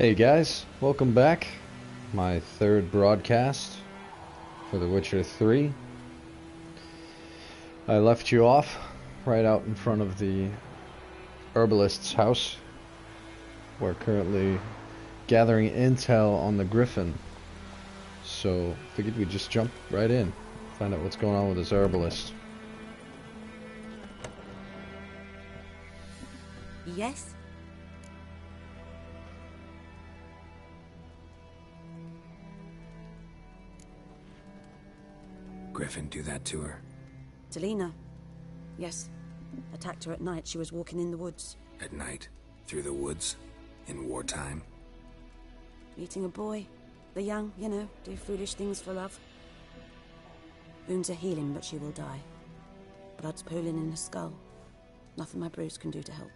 Hey guys, welcome back. My third broadcast for The Witcher 3. I left you off right out in front of the herbalist's house. We're currently gathering intel on the Griffon. So figured we'd just jump right in, find out what's going on with this herbalist. Yes? Griffin do that to her? Delina. Yes. Attacked her at night. She was walking in the woods. At night? Through the woods? In wartime? Meeting a boy. The young, you know, do foolish things for love. Wounds are healing, but she will die. Blood's pooling in her skull. Nothing my bruise can do to help.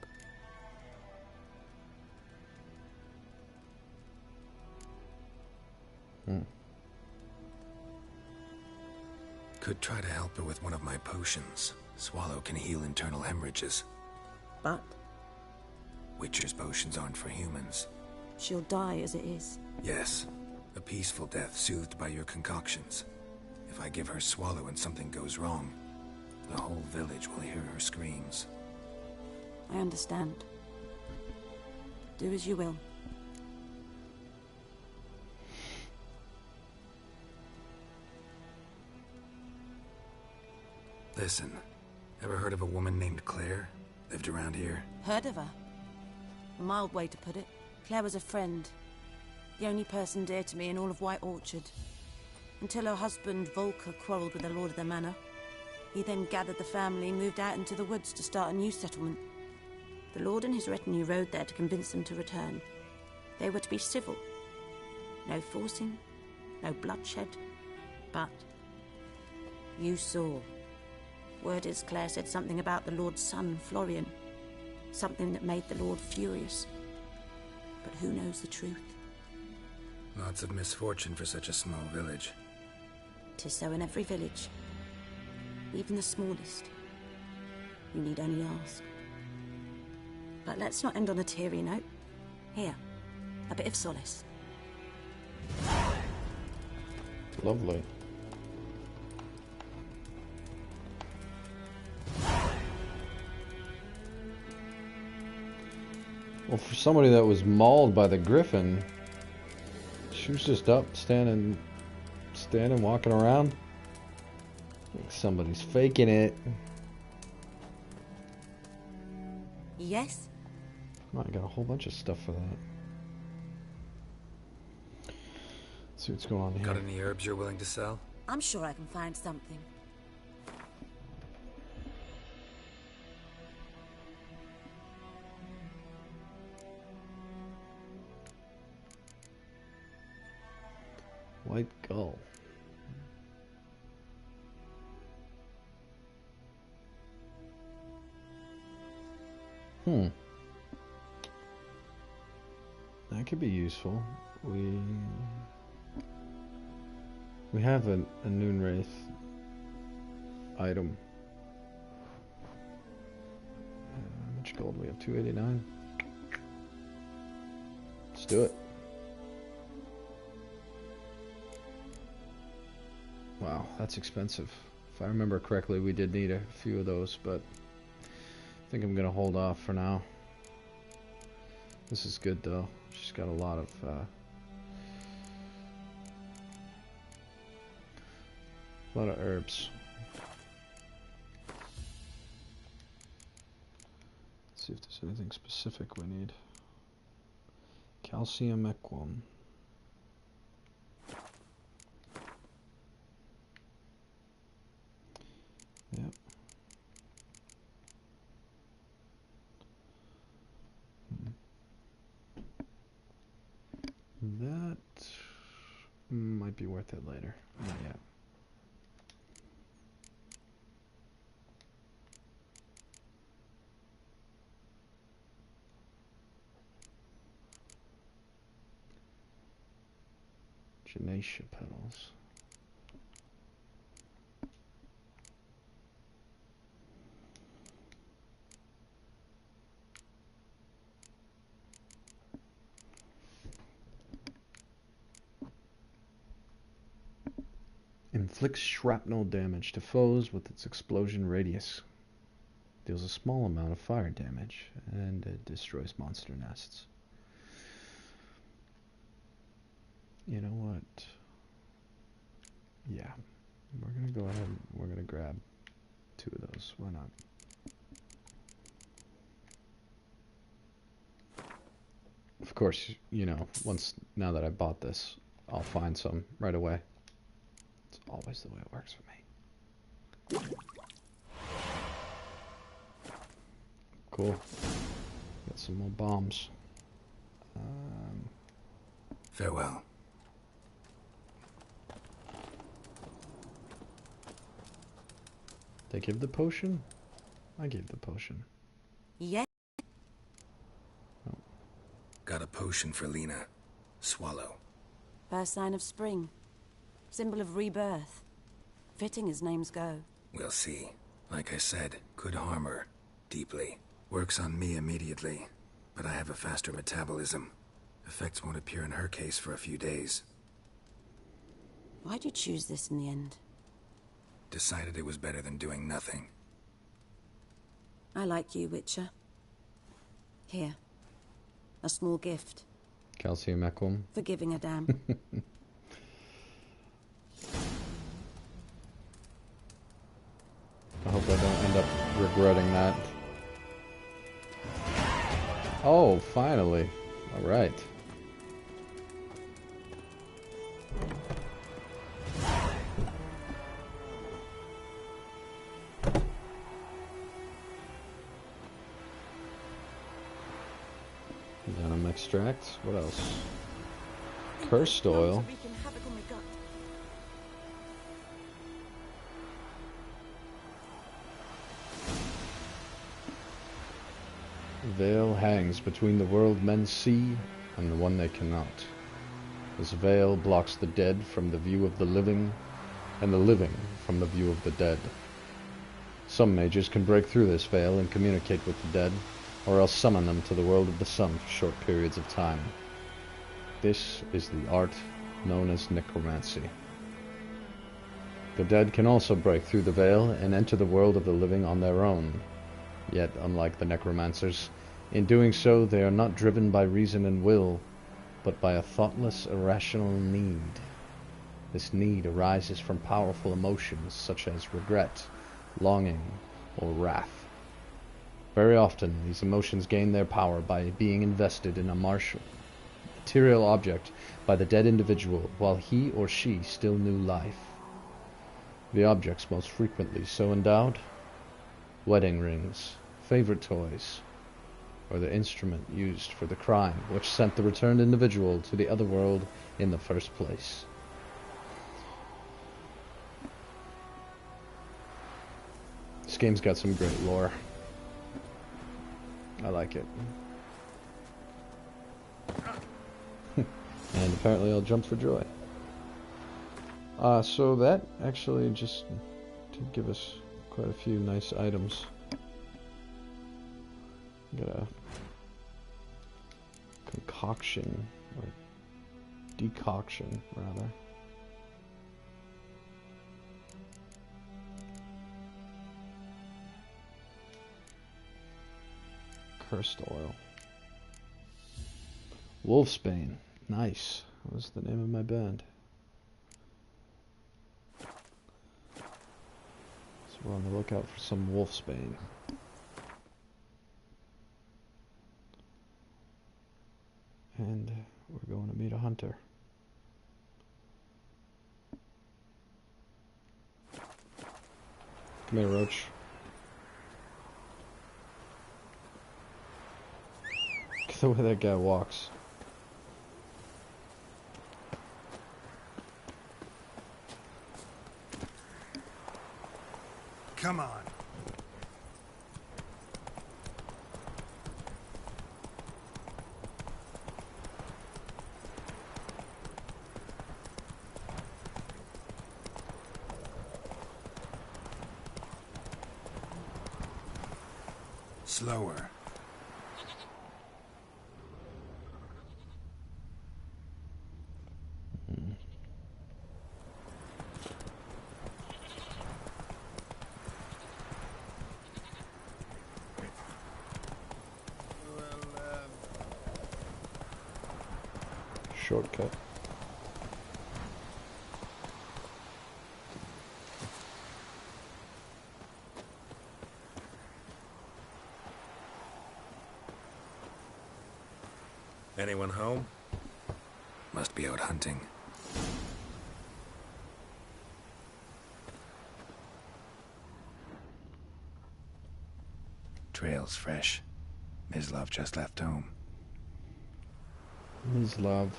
Could try to help her with one of my potions. Swallow can heal internal hemorrhages. But Witcher's potions aren't for humans. she'll die as it is. Yes, a peaceful death soothed by your concoctions. If I give her Swallow and something goes wrong, the whole village will hear her screams. I understand. Do as you will. Listen, ever heard of a woman named Claire? Lived around here? Heard of her? A mild way to put it. Claire was a friend. The only person dear to me in all of White Orchard. Until her husband, Volker, quarreled with the lord of the manor. He then gathered the family and moved out into the woods to start a new settlement. The lord and his retinue rode there to convince them to return. They were to be civil. No forcing, no bloodshed. But you saw. Word is Claire said something about the lord's son, Florian. Something that made the lord furious. But who knows the truth? Lots of misfortune for such a small village. 'Tis so in every village. Even the smallest. You need only ask. But let's not end on a teary note. Here, a bit of solace. Lovely. Well, for somebody that was mauled by the Griffon, she was just up, standing, walking around. Like somebody's faking it. Yes? Oh, I got a whole bunch of stuff for that. Let's see what's going on here. Got any herbs you're willing to sell? I'm sure I can find something. White gull. That could be useful. We have a Noon Wraith item. How much gold do we have? 289. Let's do it. Wow, that's expensive. If I remember correctly, we did need a few of those, but I think I'm gonna hold off for now. This is good though. She's got a lot of herbs. Let's see if there's anything specific we need. Calcium equum. Yep. That might be worth it later. Not yet. Genacia petals. Inflicts shrapnel damage to foes with its explosion radius. Deals a small amount of fire damage, and it destroys monster nests. You know what? Yeah, we're gonna go ahead and we're gonna grab 2 of those. Why not? Of course, you know, now that I bought this, I'll find some right away. It's always the way it works for me. Cool. Got some more bombs. Farewell. They give the potion? I gave the potion. Yeah. Oh. Got a potion for Lena. Swallow. First sign of spring. Symbol of rebirth. Fitting as names go. We'll see. Like I said, could harm her. Deeply. Works on me immediately. But I have a faster metabolism. Effects won't appear in her case for a few days. Why'd you choose this in the end? Decided it was better than doing nothing. I like you, Witcher. Here. A small gift. Calcium equum. For giving a damn. I hope I don't end up regretting that. Oh, finally. Alright. Venom extract. What else? Cursed oil. Veil hangs between the world men see and the one they cannot. This veil blocks the dead from the view of the living, and the living from the view of the dead. Some mages can break through this veil and communicate with the dead, or else summon them to the world of the sun for short periods of time. This is the art known as necromancy. The dead can also break through the veil and enter the world of the living on their own. Yet, unlike the necromancers, in doing so they are not driven by reason and will, but by a thoughtless, irrational need. This need arises from powerful emotions such as regret, longing, or wrath. Very often, these emotions gain their power by being invested in a material object by the dead individual while he or she still knew life. The objects most frequently so endowed: wedding rings, favorite toys, or the instrument used for the crime which sent the returned individual to the other world in the first place. This game's got some great lore. I like it. And apparently I'll jump for joy. So that actually just did give us quite a few nice items. Got a concoction, or decoction, rather. Cursed oil. Wolfsbane. Nice. What was the name of my band? So we're on the lookout for some Wolfsbane. And we're going to meet a hunter. Come here, Roach. Look at the way that guy walks. Come on. Slower. shortcut. Anyone home? Must be out hunting. Trail's fresh. Mislav just left home. His love.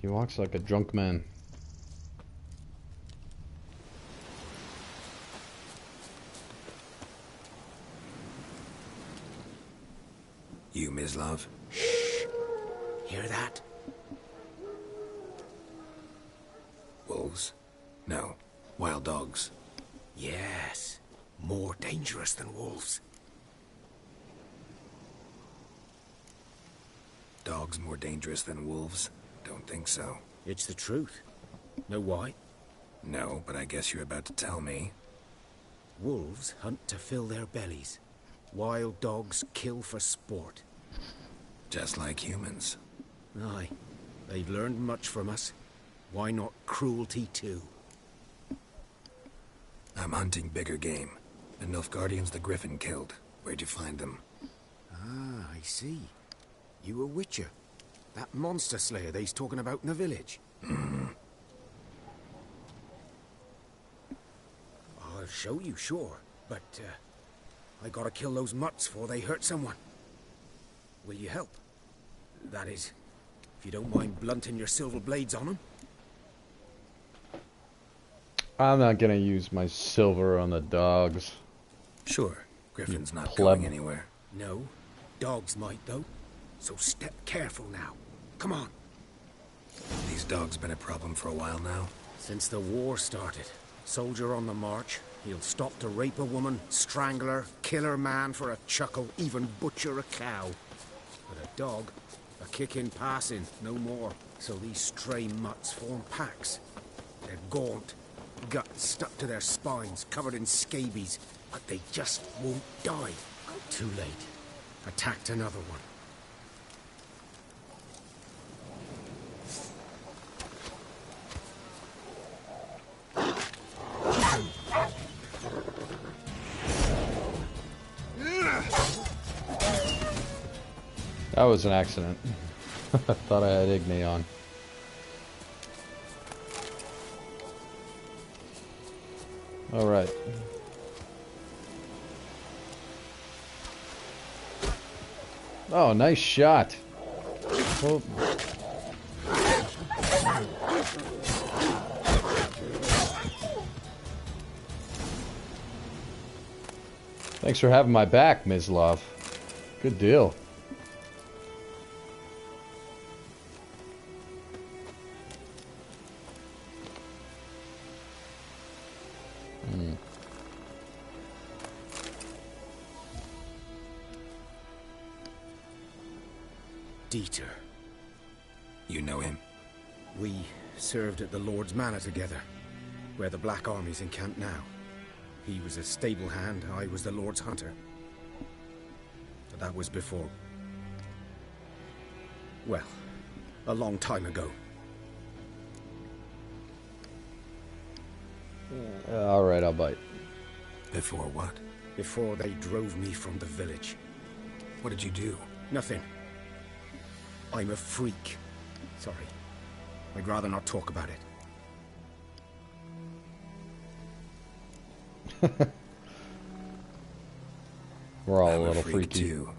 He walks like a drunk man. You, Mislav? Hear that? Wolves? No. Wild dogs. Yes. More dangerous than wolves. Dogs more dangerous than wolves? Don't think so. It's the truth. Know why? No, but I guess you're about to tell me. Wolves hunt to fill their bellies. Wild dogs kill for sport. Just like humans. Aye. They've learned much from us. Why not cruelty too? I'm hunting bigger game. The Nilfgaardians the Griffin killed. Where'd you find them? Ah, I see. You a witcher. That monster slayer they's talking about in the village. Mm-hmm. I'll show you, sure. But, I gotta kill those mutts before they hurt someone. Will you help? That is, if you don't mind blunting your silver blades on them. I'm not gonna use my silver on the dogs. Sure. Griffin's not pleb. going anywhere. No, dogs might though. So step careful now. Come on. These dogs been a problem for a while now? Since the war started, soldier on the march, he'll stop to rape a woman, strangle her, kill her man for a chuckle, even butcher a cow. But a dog, a kick in passing, no more. So these stray mutts form packs. They're gaunt, guts stuck to their spines, covered in scabies, but they just won't die. Too late. Attacked another one. That was an accident. I thought I had Igni on. Alright. Oh, nice shot. Oh. Thanks for having my back, Mislav. Good deal. Dieter. You know him? We served at the Lord's Manor together, where the Black Army's encamped now. He was a stable hand, I was the Lord's hunter. But that was before... well, a long time ago. Alright, I'll bite. Before what? Before they drove me from the village. What did you do? Nothing. I'm a freak. Sorry. I'd rather not talk about it. We're all I'm a little freak freaky. too.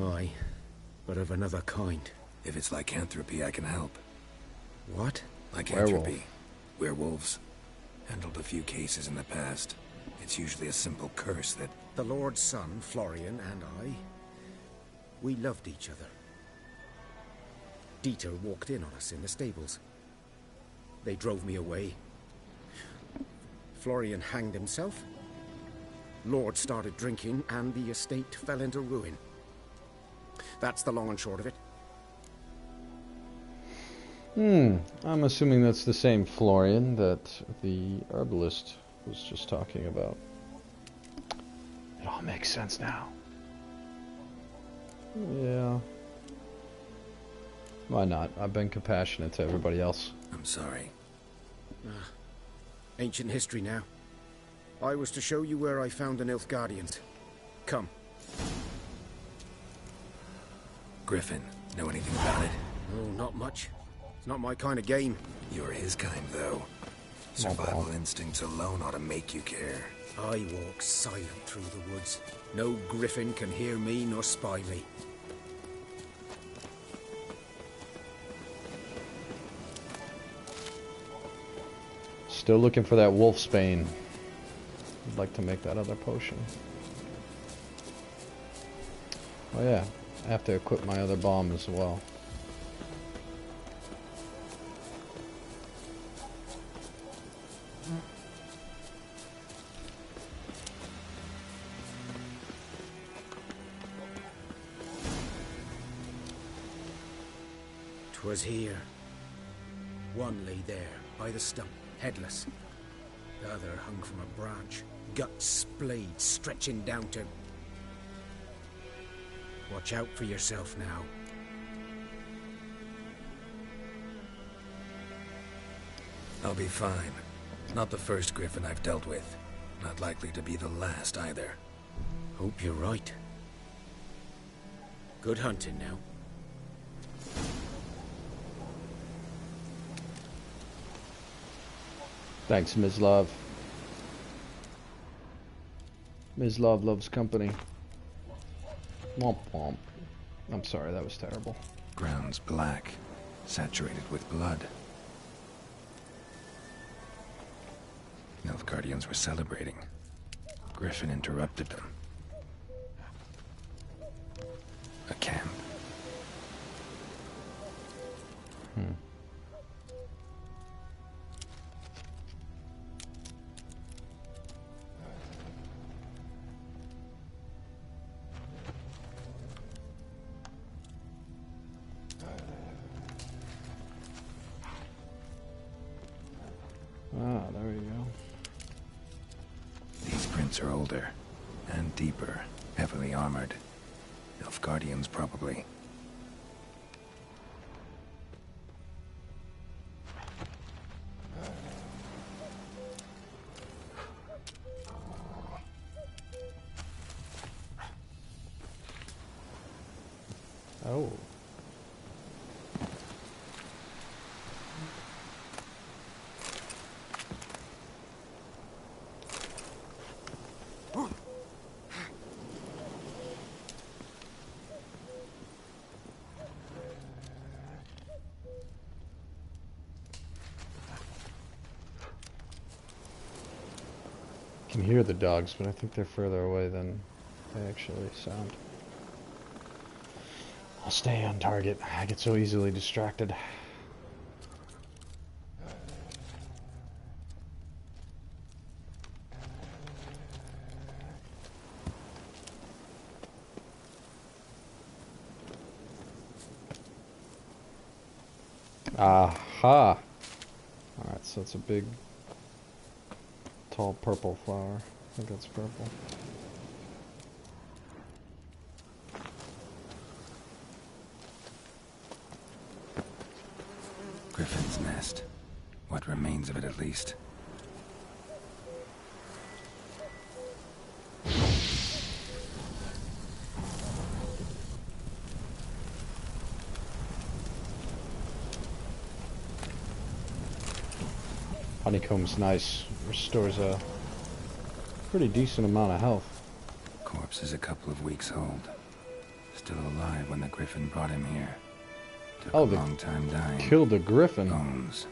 Aye, but of another kind. If it's lycanthropy, I can help. What? Lycanthropy. Werewolves. Handled a few cases in the past. It's usually a simple curse that... The Lord's son, Florian, and I... we loved each other. Dieter walked in on us in the stables. They drove me away. Florian hanged himself. Lord started drinking, and the estate fell into ruin. That's the long and short of it. I'm assuming that's the same Florian that the herbalist was just talking about. It all makes sense now. Yeah. Why not? I've been compassionate to everybody else. I'm sorry. Ancient history now. I was to show you where I found the Nilfgaardians. Come. Griffin, know anything about it? Oh, not much. It's not my kind of game. You're his kind, though. Survival instincts alone ought to make you care. I walk silent through the woods. No griffin can hear me nor spy me. Still looking for that wolfsbane. I'd like to make that other potion. Oh yeah, I have to equip my other bomb as well. Was here. One lay there, by the stump, headless. The other hung from a branch, guts splayed, stretching down to... Watch out for yourself now. I'll be fine. Not the first griffin I've dealt with. Not likely to be the last either. Hope you're right. Good hunting now. Thanks, Ms. Love. Ms. Love loves company. Womp womp. I'm sorry, that was terrible. Ground's black, saturated with blood. Nilfgaardians were celebrating. Griffin interrupted them. A camp. Ah, there we go. These prints are older and deeper, heavily armored. Nilfgaardians, probably. Oh. I can hear the dogs, but I think they're further away than they actually sound. I'll stay on target. I get so easily distracted. Aha! Alright, so it's a big, tall purple flower. I think that's purple. Griffin's nest. What remains of it, at least. Honeycomb's nice. Restores a pretty decent amount of health. Corpse is a couple of weeks old. Still alive when the griffin brought him here. Took a long time dying. Killed a griffin. Bones.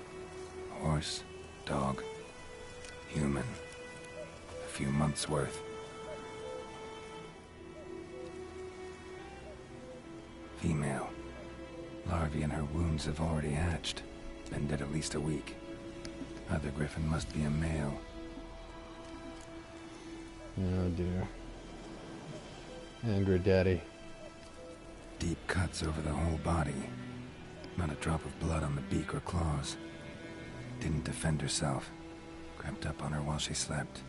Horse, dog, human. A few months' worth. Female. Larvae in her wounds have already hatched. Been dead at least a week. Other griffin must be a male. Oh dear. Angry daddy. Deep cuts over the whole body. Not a drop of blood on the beak or claws. Didn't defend herself. Crept up on her while she slept.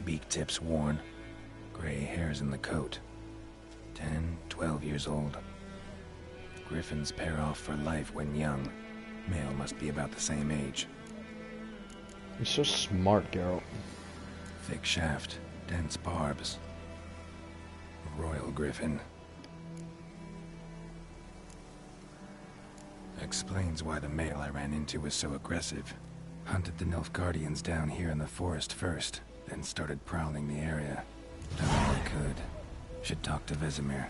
Beak tips worn. Gray hairs in the coat. 10, 12 years old. Griffins pair off for life when young. Male must be about the same age. You're so smart, Geralt. Thick shaft, dense barbs. Royal Griffin. Explains why the male I ran into was so aggressive. Hunted the Nilfgaardians down here in the forest first, then started prowling the area. Done all I could. Should talk to Vesemir.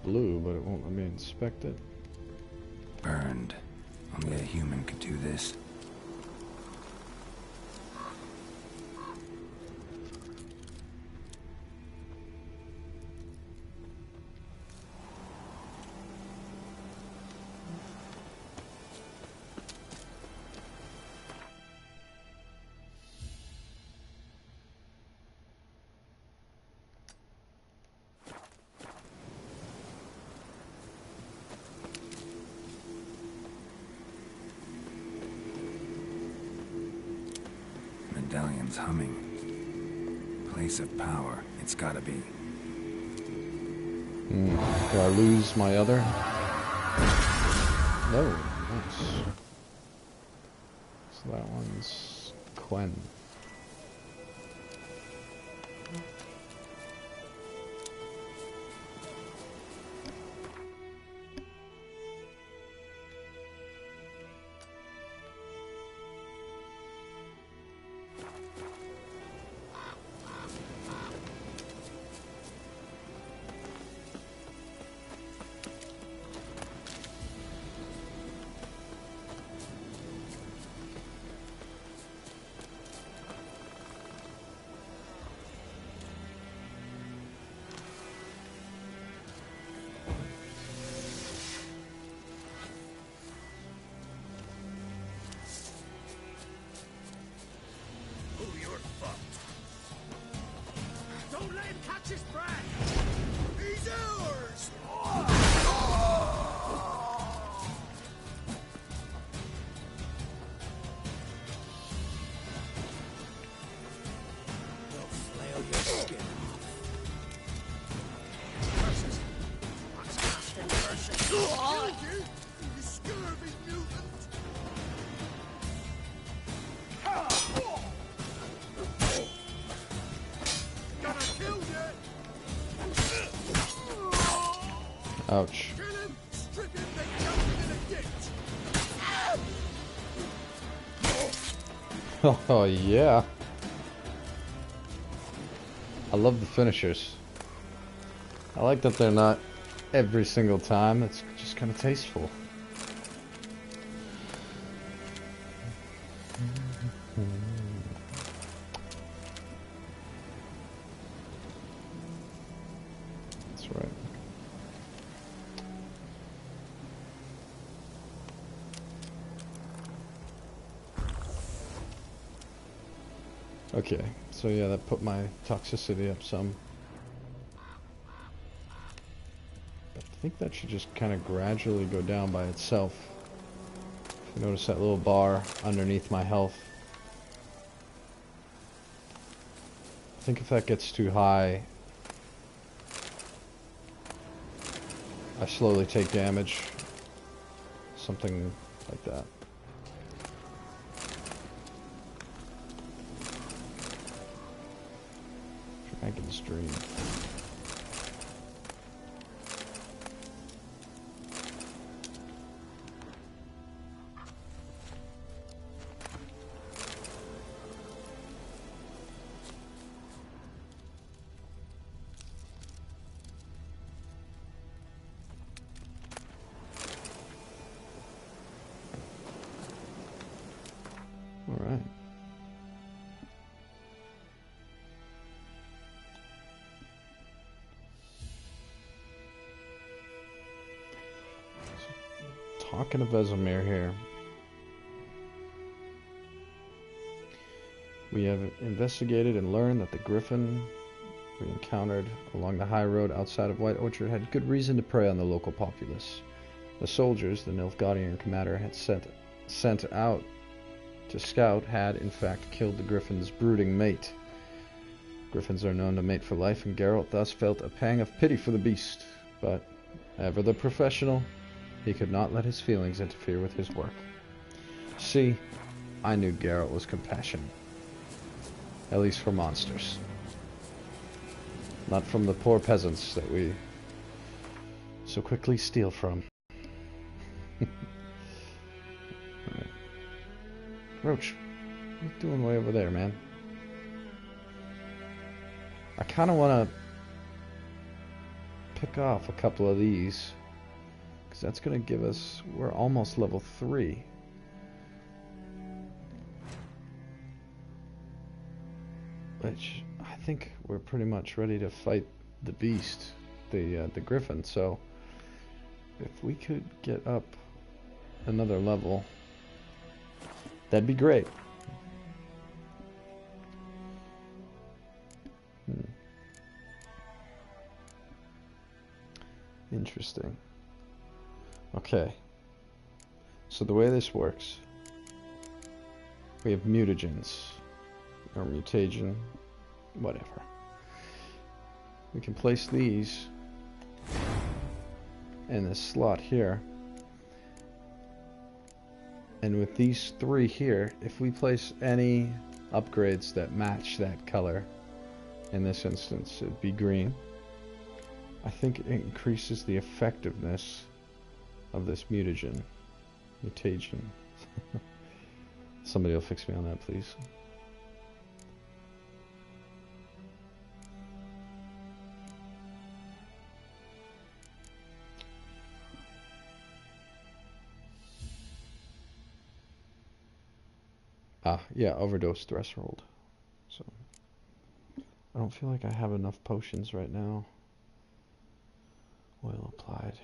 Blue, but it won't let me inspect it. Burned. Only a human could do this. Medallion's humming. Place of power, it's gotta be. Do I lose my other? No, nice. So that one's Quen. Ouch. Oh yeah. I love the finishers. I like that they're not every single time. It's just kind of tasteful. That's right. Okay, so yeah, that put my toxicity up some. I think that should just kind of gradually go down by itself. If you notice that little bar underneath my health. I think if that gets too high, I slowly take damage. Something like that. Dragon's Dream. talking to Vesemir here. We have investigated and learned that the Griffon we encountered along the high road outside of White Orchard had good reason to prey on the local populace. The soldiers the Nilfgaardian commander had sent out to scout had, in fact, killed the Griffon's brooding mate. Griffins are known to mate for life, and Geralt thus felt a pang of pity for the beast. But, ever the professional, he could not let his feelings interfere with his work. See, I knew Geralt was compassionate. At least for monsters. Not from the poor peasants that we so quickly steal from. Right. Roach, what are you doing way over there, man? I kind of want to pick off a couple of these, because that's going to give us, we're almost level 3. Which, I think we're pretty much ready to fight the beast, the Griffon, so if we could get up another level, that'd be great. Interesting. Okay. So the way this works, we have mutagens, or mutagen, whatever. We can place these in this slot here. And with these 3 here, if we place any upgrades that match that color, in this instance it'd be green, I think it increases the effectiveness of this mutagen. Somebody will fix me on that, please. Yeah, overdose threshold. So, I don't feel like I have enough potions right now. Oil applied.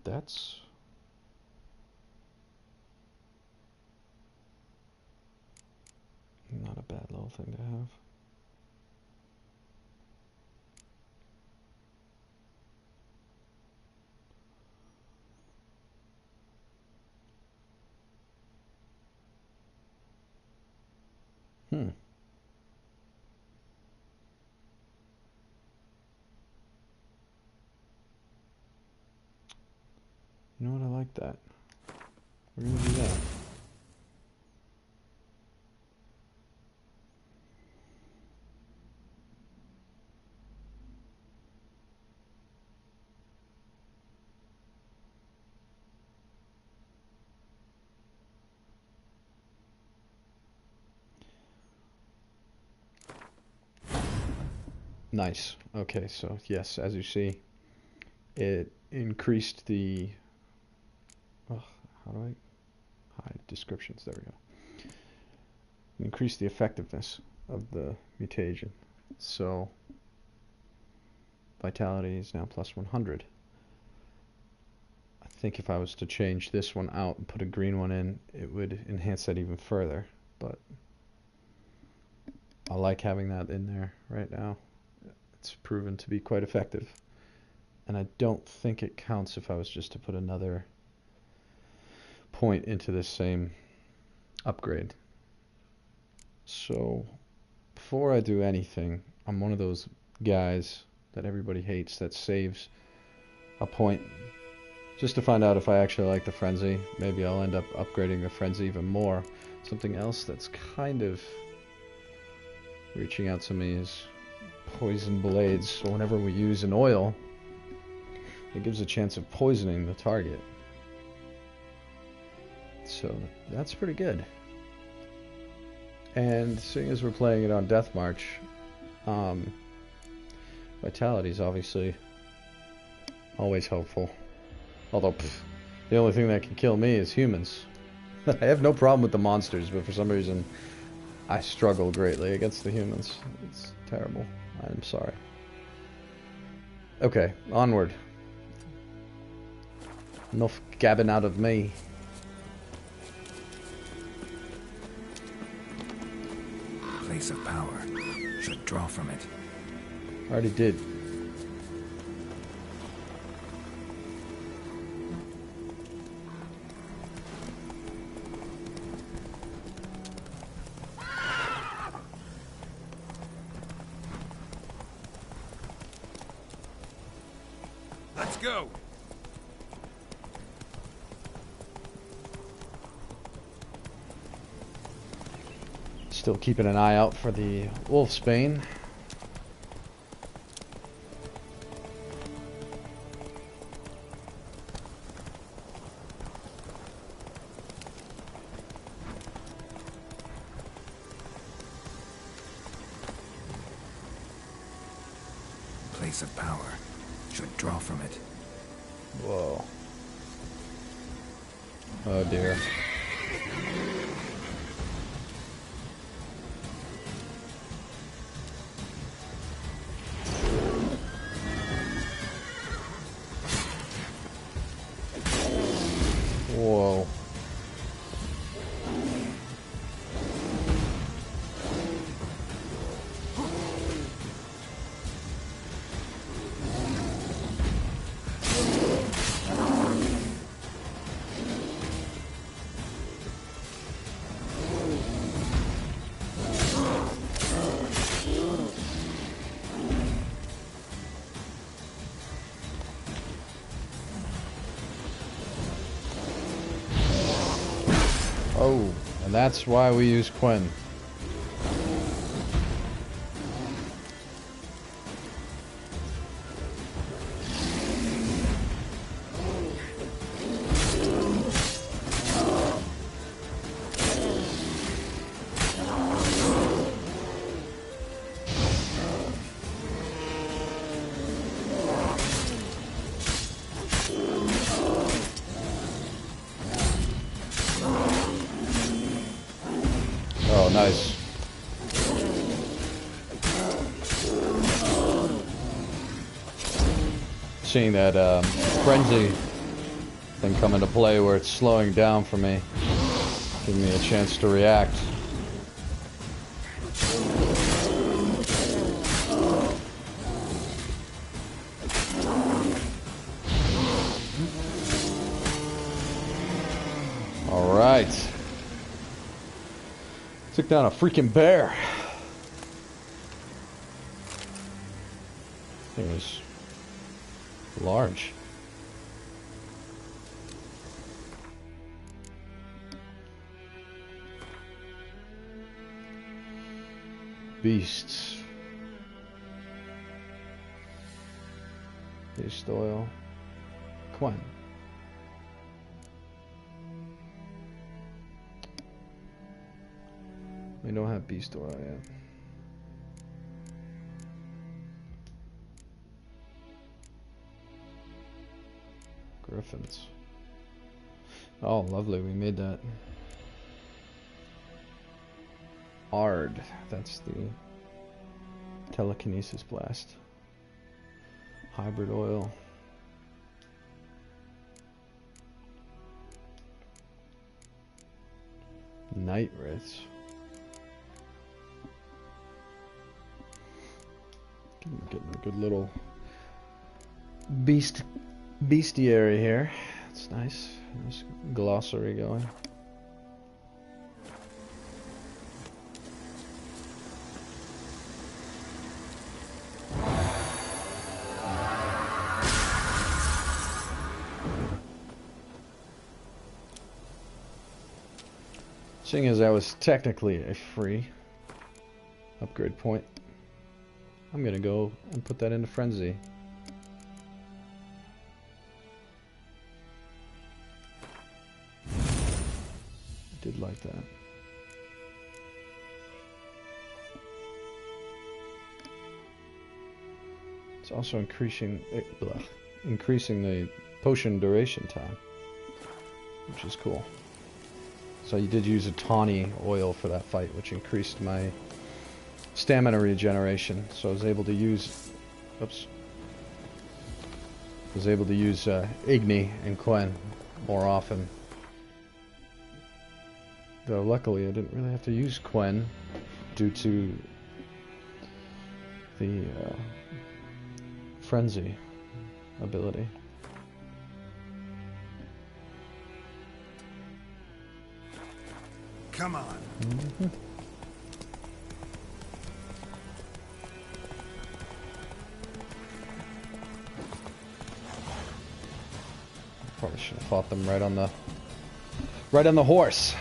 That's not a bad little thing to have. You know what, I like that. We're gonna do that. Nice. Okay, so yes, as you see, it increased the... Oh, how do I hide descriptions? There we go. Increase the effectiveness of the mutagen. So vitality is now plus 100. I think if I was to change this one out and put a green one in, it would enhance that even further. But I like having that in there right now. It's proven to be quite effective. And I don't think it counts if I was just to put another point into this same upgrade. So before I do anything, I'm one of those guys that everybody hates that saves a point just to find out if I actually like the frenzy. Maybe I'll end up upgrading the frenzy even more. Something else that's kind of reaching out to me is poison blades. So whenever we use an oil, it gives a chance of poisoning the target. So that's pretty good. And seeing as we're playing it on Death March, vitality is obviously always helpful. Although, the only thing that can kill me is humans. I have no problem with the monsters, but for some reason, I struggle greatly against the humans. It's terrible. I'm sorry. Okay, onward. Enough gabbing out of me. Place of power. Should draw from it. Already did. Let's go. Still keeping an eye out for the wolfsbane. Place of power. Should draw from it. Whoa. Oh dear. Whoa. Oh, and that's why we use Quinn. Oh, nice. Seeing that frenzy thing come into play where it's slowing down for me, giving me a chance to react. All right. Took down a freaking bear. Thing was large. Beasts. Beast oil. Quinn. We don't have beast oil yet. Griffins. Oh, lovely. We made that. Ard. That's the telekinesis blast. Hybrid oil. Night wraiths. Getting a good little bestiary here. It's nice. Nice glossary going. Seeing as that was technically a free upgrade point, I'm gonna go and put that into Frenzy. I did like that. It's also increasing the potion duration time, which is cool. So you did use a tawny oil for that fight, which increased my stamina regeneration. So I was able to use, oops, was able to use Igni and Quen more often. Though luckily I didn't really have to use Quen due to the frenzy ability. Come on. Mm-hmm. Probably should have fought them right on the horse.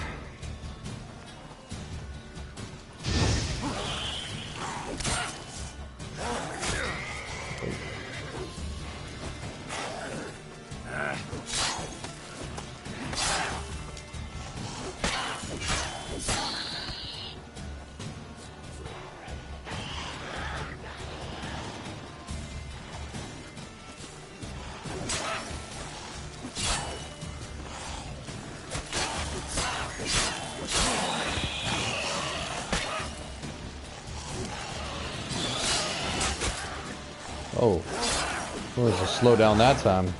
Oh, well, there's a slow down that time.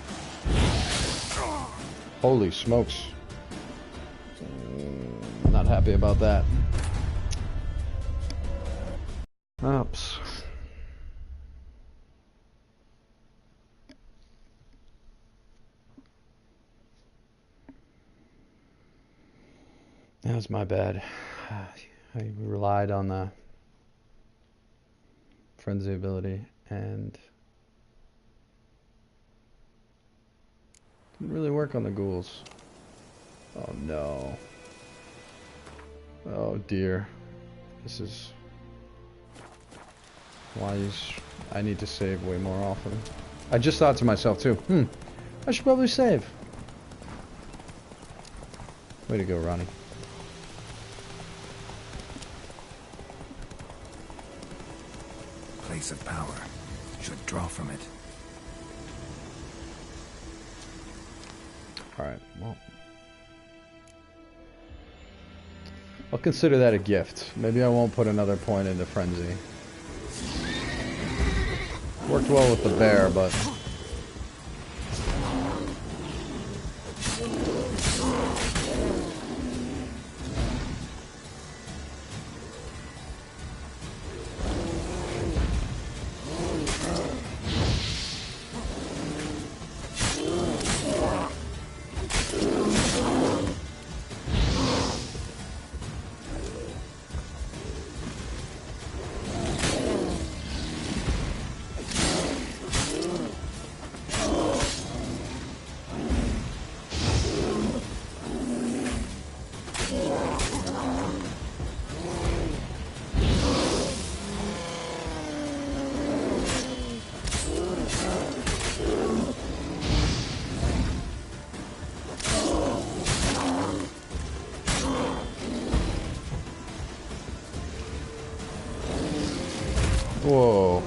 Holy smokes. Not happy about that. Oops. That was my bad. I relied on the frenzy ability and didn't really work on the ghouls. Oh no. Oh dear. This is why I need to save way more often. I just thought to myself too, I should probably save. Way to go, Ronnie. Place of power. Should draw from it. Alright, well. I'll consider that a gift. Maybe I won't put another point into Frenzy. Worked well with the bear, but... Whoa.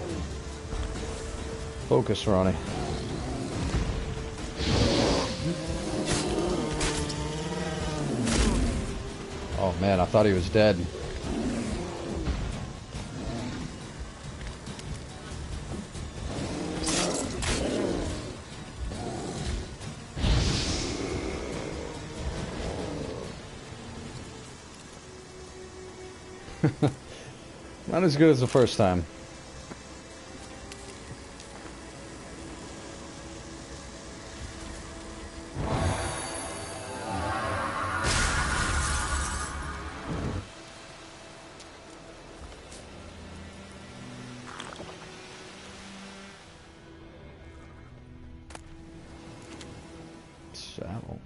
Focus, Ronnie. Oh man, I thought he was dead. Not as good as the first time. Saddle.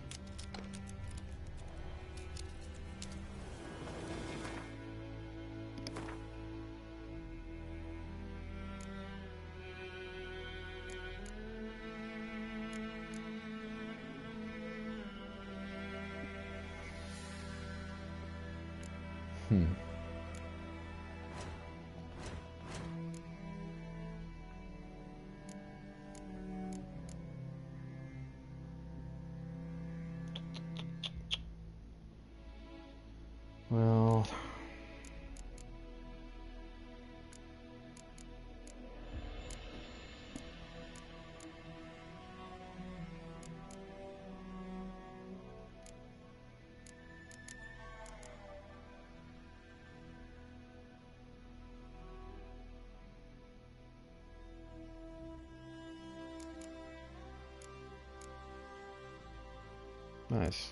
Well, Nice.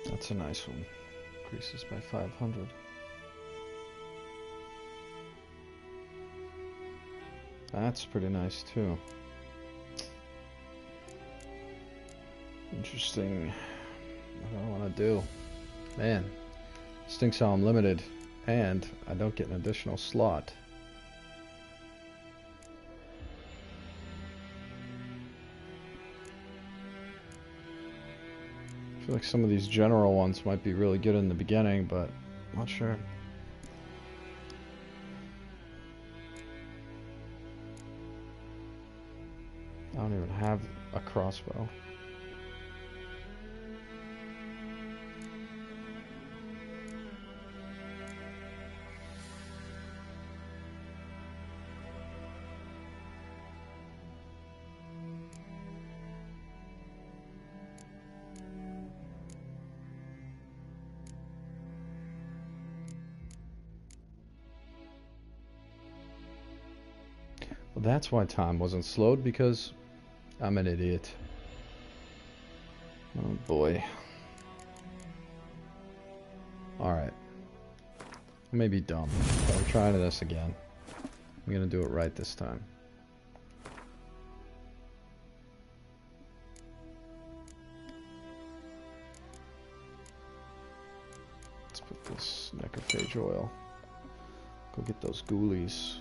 That's a nice one. Increases by 500. That's pretty nice too. Interesting. What do I want to do? Man, stinks how I'm limited, and I don't get an additional slot. I feel like some of these general ones might be really good in the beginning, but I'm not sure. I don't even have a crossbow. Well, that's why time wasn't slowed, because I'm an idiot. Oh boy. Alright. I may be dumb, but I'm trying this again. I'm gonna do it right this time. Let's put this necrophage oil. Go get those ghoulies.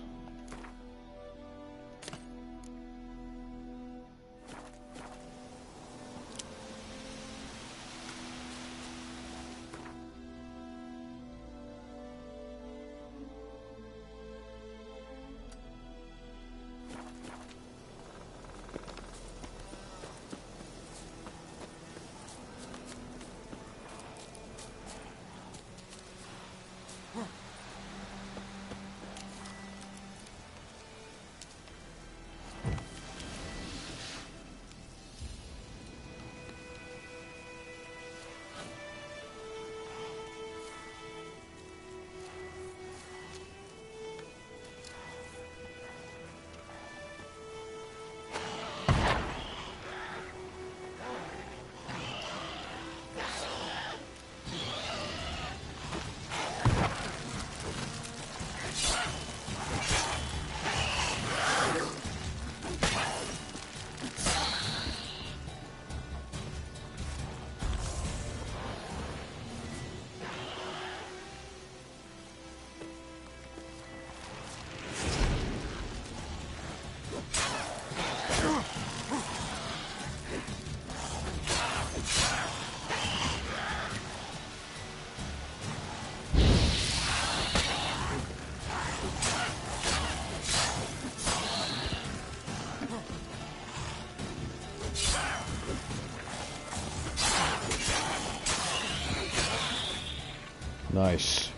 Nice.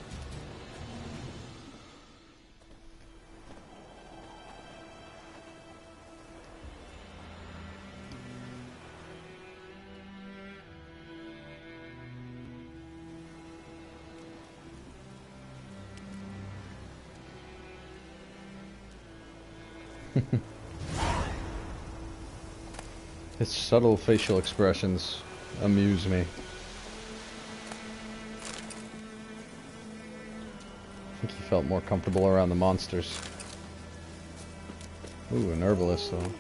His subtle facial expressions amuse me. I think he felt more comfortable around the monsters. Ooh, an herbalist though.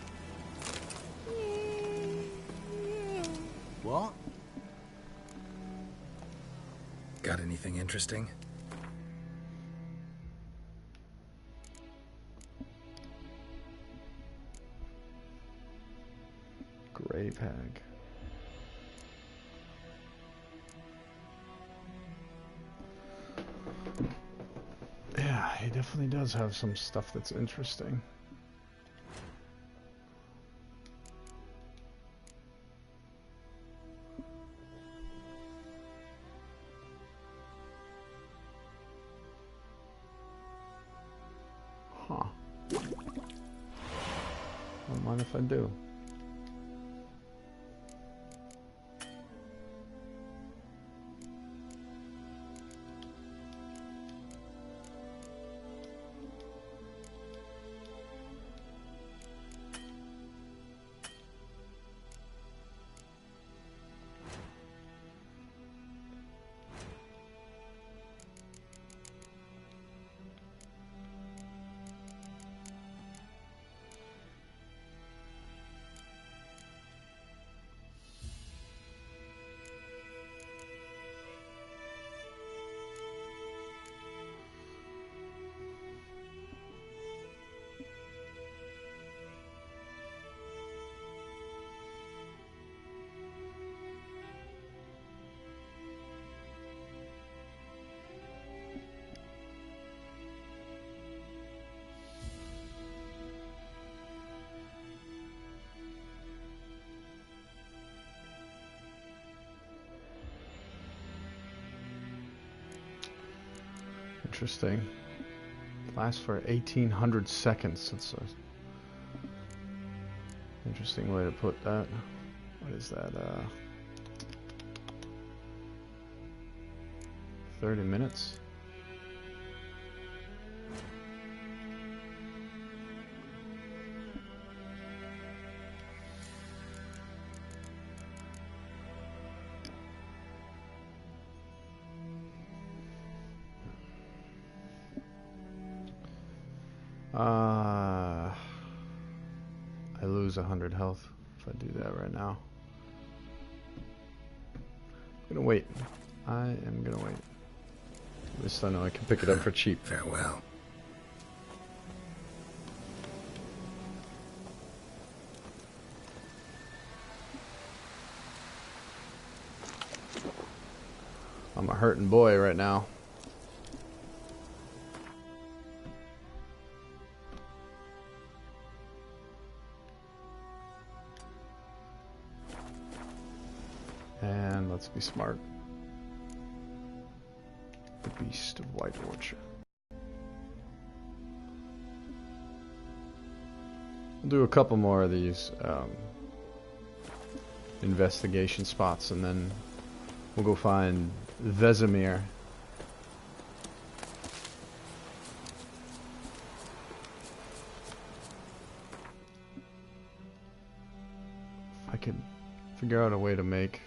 What? Got anything interesting? Grave hag. definitely does have some stuff that's interesting. Huh. Don't mind if I do. Interesting. Lasts for 1800 seconds. That's a interesting way to put that. What is that? 30 minutes? I lose 100 health if I do that right now. I'm gonna wait. I am gonna wait. At least I know I can pick it up for cheap. Farewell. I'm a hurting boy right now. And let's be smart. The Beast of White Orchard. We'll do a couple more of these investigation spots, and then we'll go find Vesemir. If I could figure out a way to make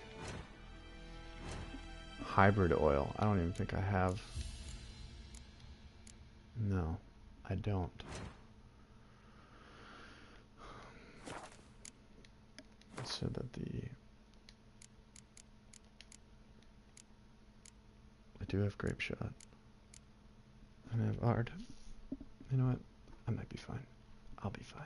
hybrid oil. I don't even think I have. No, I don't. It said that I do have grape shot. And I have ard. You know what? I might be fine. I'll be fine.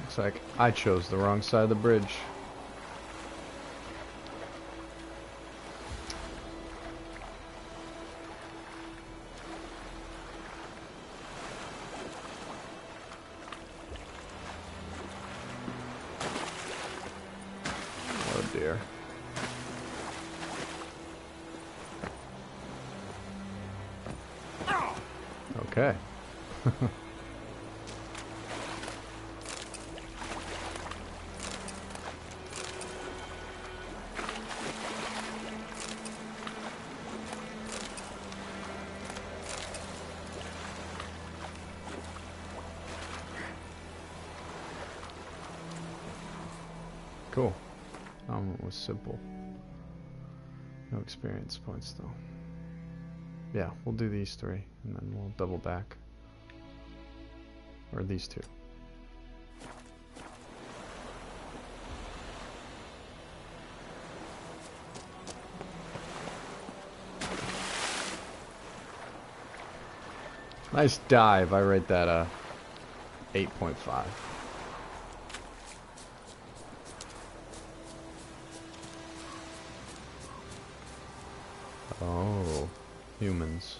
Looks like I chose the wrong side of the bridge. Oh dear. Okay. Cool. It was simple. No experience points though. Yeah, we'll do these three and then we'll double back. Or these two. Nice dive. I rate that 8.5. Oh, humans.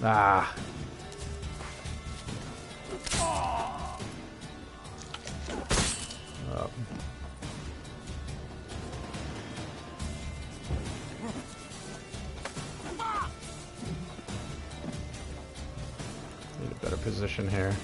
Ah. Need a better position here.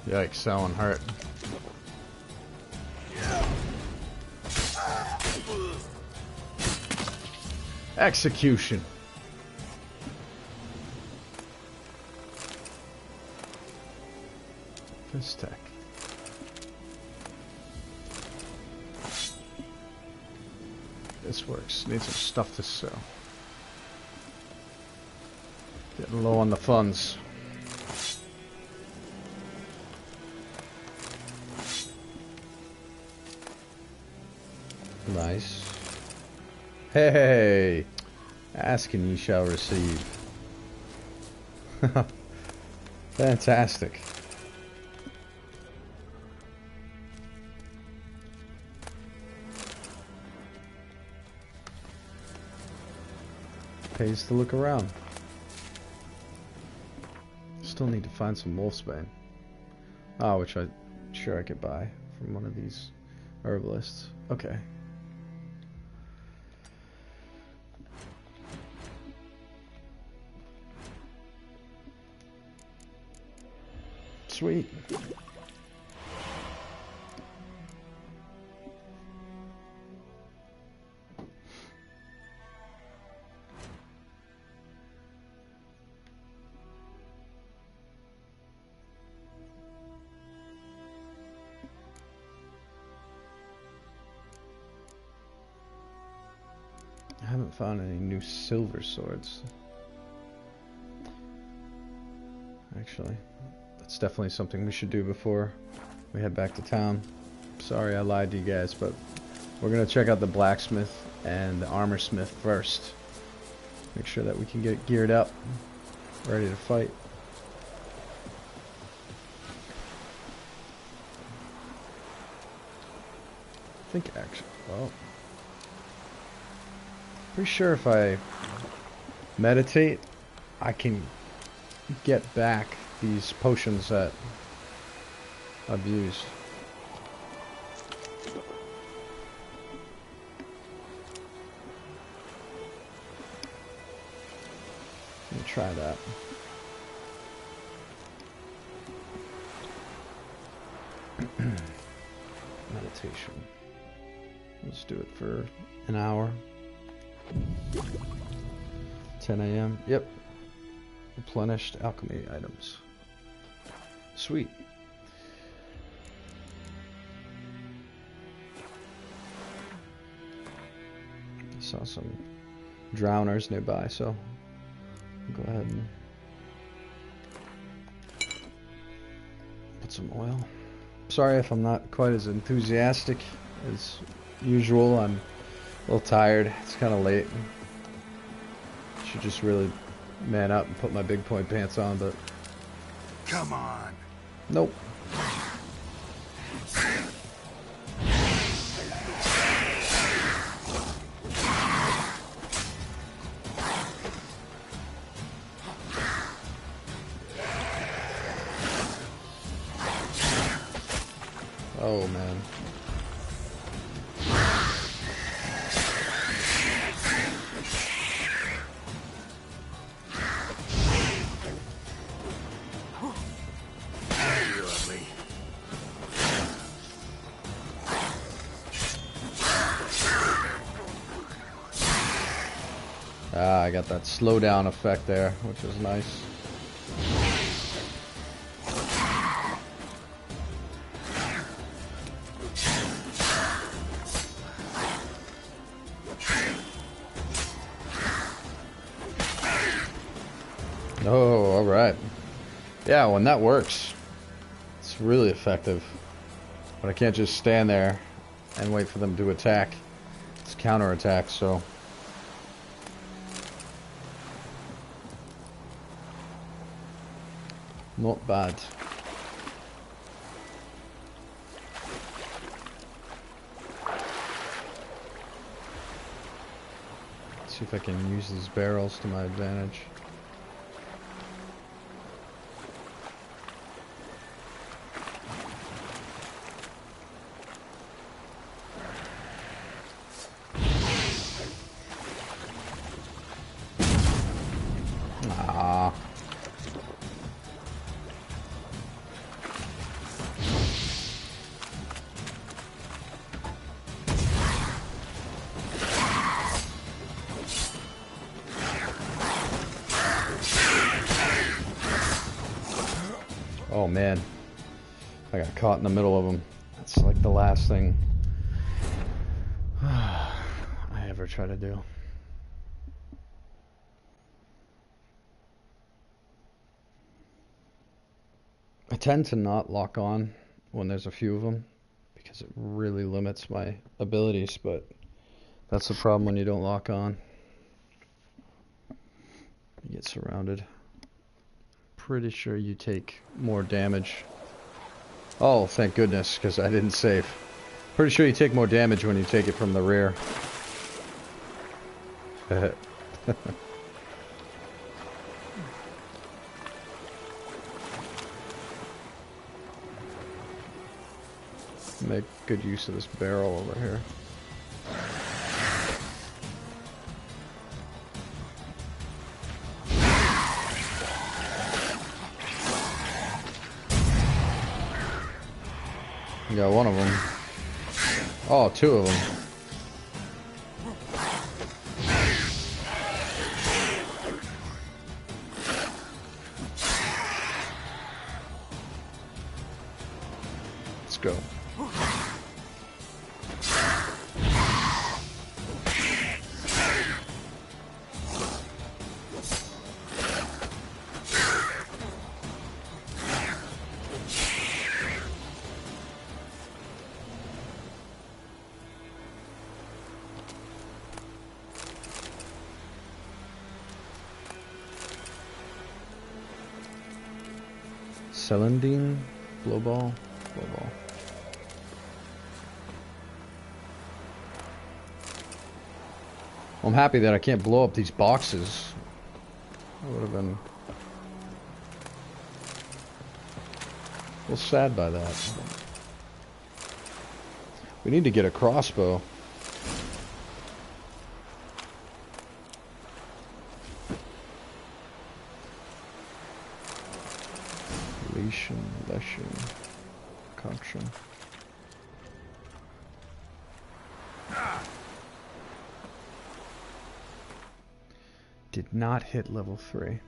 Yikes, that one hurt. Execution. Fist tech. This works. Need some stuff to sell. Getting low on the funds. Nice. Hey! Ask and ye shall receive. Fantastic. Pays to look around. Still need to find some wolfsbane. Oh, which I'm sure I could buy from one of these herbalists. Okay. Sweet. I haven't found any new silver swords. Actually, that's definitely something we should do before we head back to town. Sorry I lied to you guys, but we're gonna check out the blacksmith and the armor smith first. Make sure that we can get geared up, ready to fight. I think actually, well, pretty sure if I meditate, I can get back these potions that I've used. Let me try that. Meditation. Let's do it for an hour. 10 a.m. Yep. Replenished alchemy items. Sweet. Saw some drowners nearby, so I'll go ahead and put some oil. Sorry if I'm not quite as enthusiastic as usual. I'm a little tired. It's kind of late. Should just really man up and put my big point pants on, but come on. Nope. Oh man. Ah, I got that slowdown effect there, which is nice. Oh, alright. Yeah, when that works, it's really effective. But I can't just stand there and wait for them to attack. It's counterattack, so... not bad. Let's see if I can use these barrels to my advantage. Ah. Oh man, I got caught in the middle of them. That's like the last thing I ever try to do. I tend to not lock on when there's a few of them because it really limits my abilities, but that's the problem when you don't lock on. You get surrounded. Pretty sure you take more damage. Oh, thank goodness, because I didn't save. Pretty sure you take more damage when you take it from the rear. Make good use of this barrel over here. Got one of them. Oh, two of them. Let's go. Celandine? Blowball? Blowball. I'm happy that I can't blow up these boxes. I would have been a little sad by that. We need to get a crossbow. Leshen, concoction. Did not hit level 3.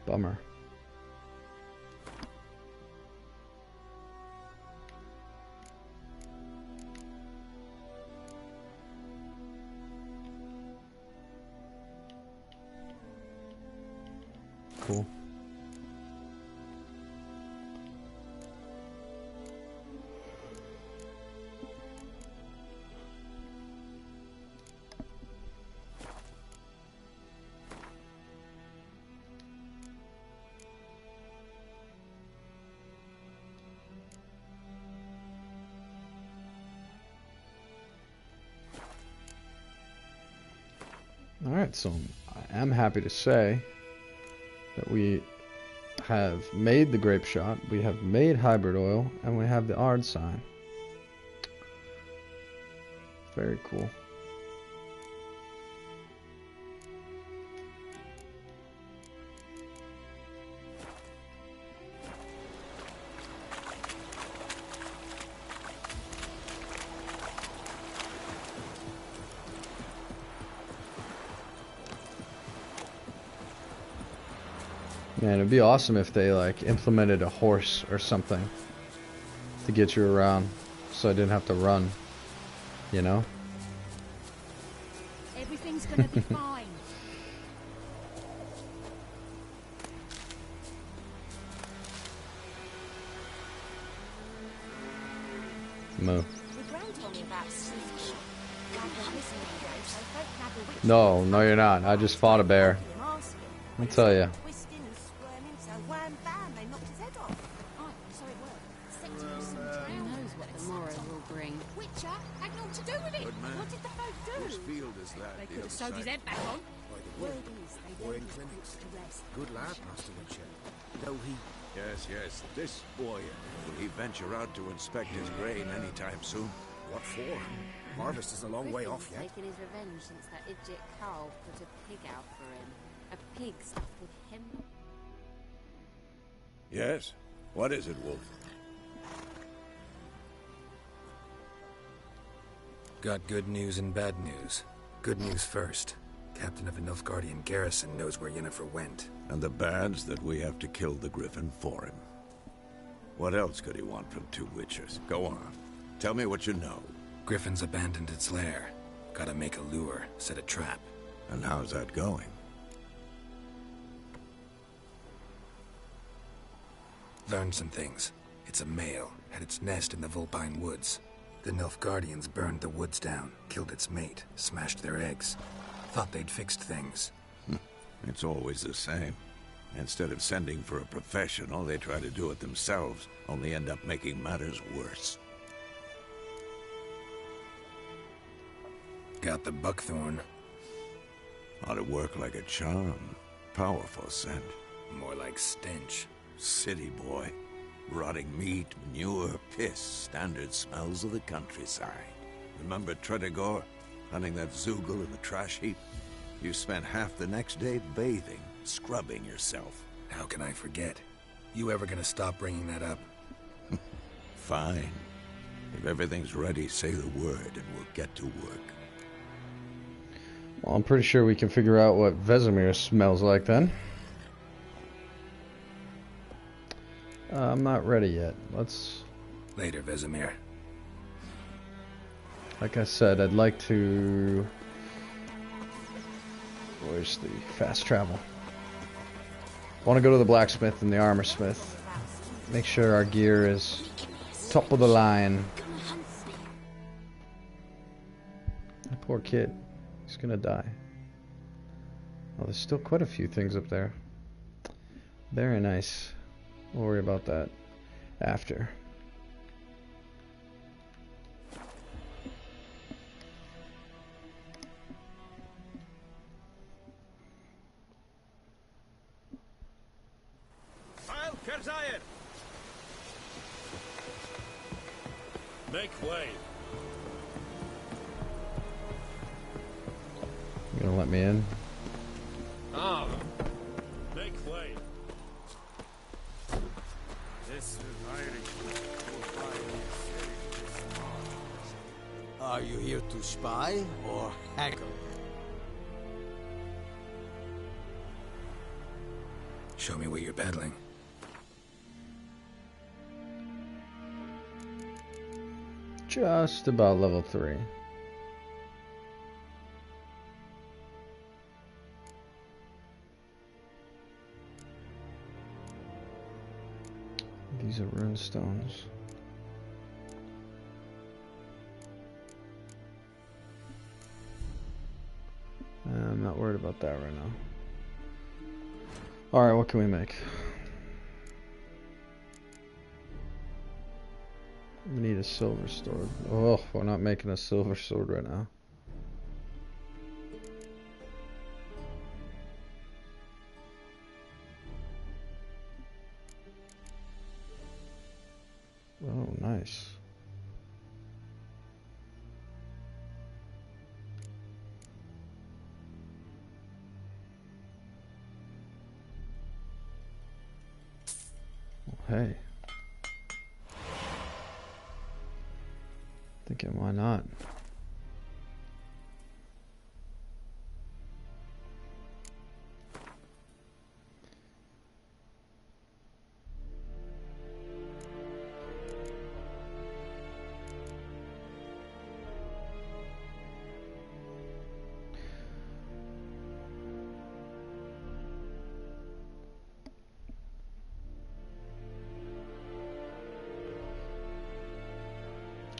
Bummer. Cool. Alright, so I am happy to say that we have made the grape shot, we have made hybrid oil, and we have the Ard sign. Very cool. Man, it'd be awesome if they like implemented a horse or something to get you around, so I didn't have to run, you know? Everything's gonna be fine. Moo. My grand told me about Susie. No, no you're not. I just fought a bear. I'll tell you. Twisting and squirming, so wham bam, they knocked his head off. Right, so it worked. Who knows what the morrow will bring? Witcher had naught to do with it. Good man. What did the folk do? Whose field is that? They the could have other sewed his side? head back on. By the Word way, is, they boy don't in put clinics. to rest. Good lad, Master Witcher. Though he... Yes, yes. This boy. Will he venture out to inspect his grain anytime soon? What for? Harvest is a long way off yet. Taking his revenge since that idiot Carl put a pig out for him. A pig stuffed with him. Yes. What is it, Wolf? Got good news and bad news. Good news first. Captain of the Nilfgaardian garrison knows where Yennifer went. And the bad's that we have to kill the Griffin for him. What else could he want from two witchers? Go on. Tell me what you know. Griffin's abandoned its lair. Gotta make a lure, set a trap. And how's that going? Learned some things. It's a male, had its nest in the Vulpine Woods. The Nilfgaardians burned the woods down, killed its mate, smashed their eggs. Thought they'd fixed things. It's always the same. Instead of sending for a professional, they try to do it themselves, only end up making matters worse. Got the buckthorn. Ought to work like a charm. Powerful scent. More like stench. City boy. Rotting meat, manure, piss. Standard smells of the countryside. Remember Tredegor? Hunting that Zoogle in the trash heap? You spent half the next day bathing, scrubbing yourself. How can I forget? You ever gonna stop bringing that up? Fine. If everything's ready, say the word and we'll get to work. Well, I'm pretty sure we can figure out what Vesemir smells like then. I'm not ready yet. Let's... Later, Vesemir. Like I said, I'd like to... Where's the fast travel? I want to go to the blacksmith and the armor smith. Make sure our gear is top of the line. The poor kid. He's gonna die. Oh, there's still quite a few things up there. Very nice. We'll worry about that after. Make way. You gonna let me in? Ah, make way. This Are you here to spy or haggle? Show me what you're peddling. Just about level 3. These are rune stones. I'm not worried about that right now. Alright, what can we make? We need a silver sword. Oh, we're not making a silver sword right now. Nice. Well, hey. Thinking, why not?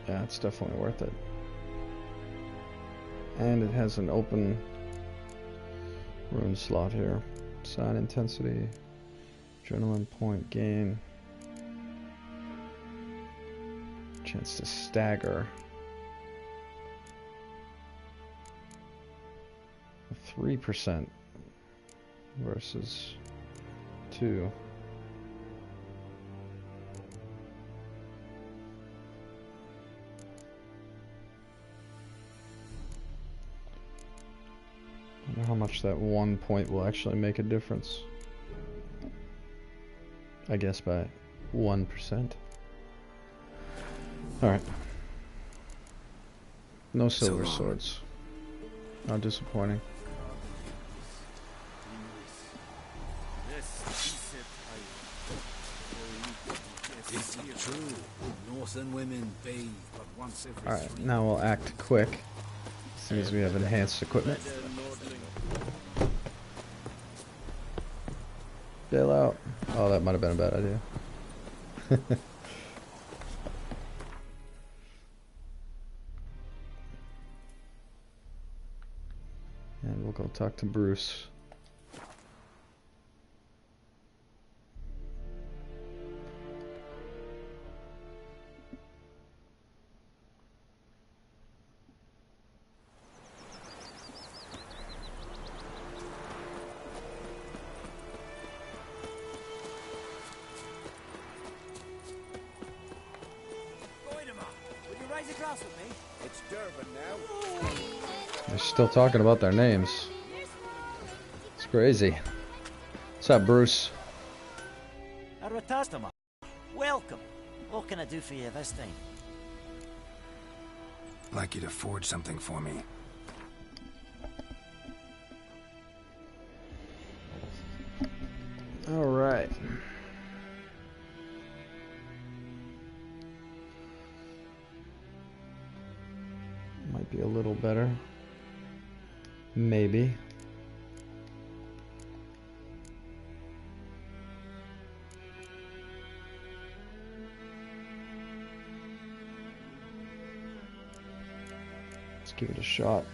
Yeah, it's definitely worth it. And it has an open rune slot here. Sign intensity, adrenaline point gain, chance to stagger. 3% versus 2. I wonder how much that 1 point will actually make a difference. I guess by 1%. Alright. No silver swords. How disappointing. Is it true? Northern women bathe but once every Alright, now we'll act quick. As soon as we have enhanced equipment. Bail out. Oh, that might have been a bad idea. And we'll go talk to Bruce. They're still talking about their names. It's crazy. What's up, Bruce? Welcome. What can I do for you this time? I'd like you to forge something for me. All right. Might be a little better. Maybe. Let's give it a shot.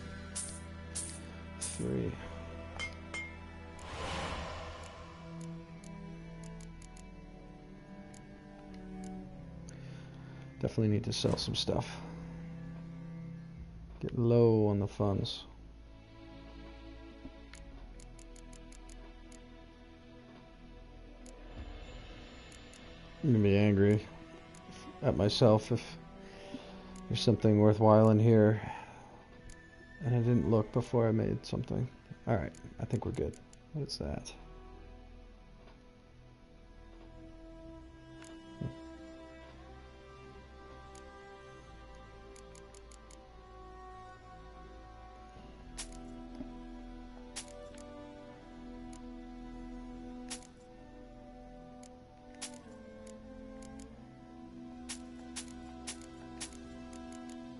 3. Definitely need to sell some stuff. Get low on the funds. I'm gonna be angry at myself if there's something worthwhile in here and I didn't look before I made something. Alright, I think we're good. What is that?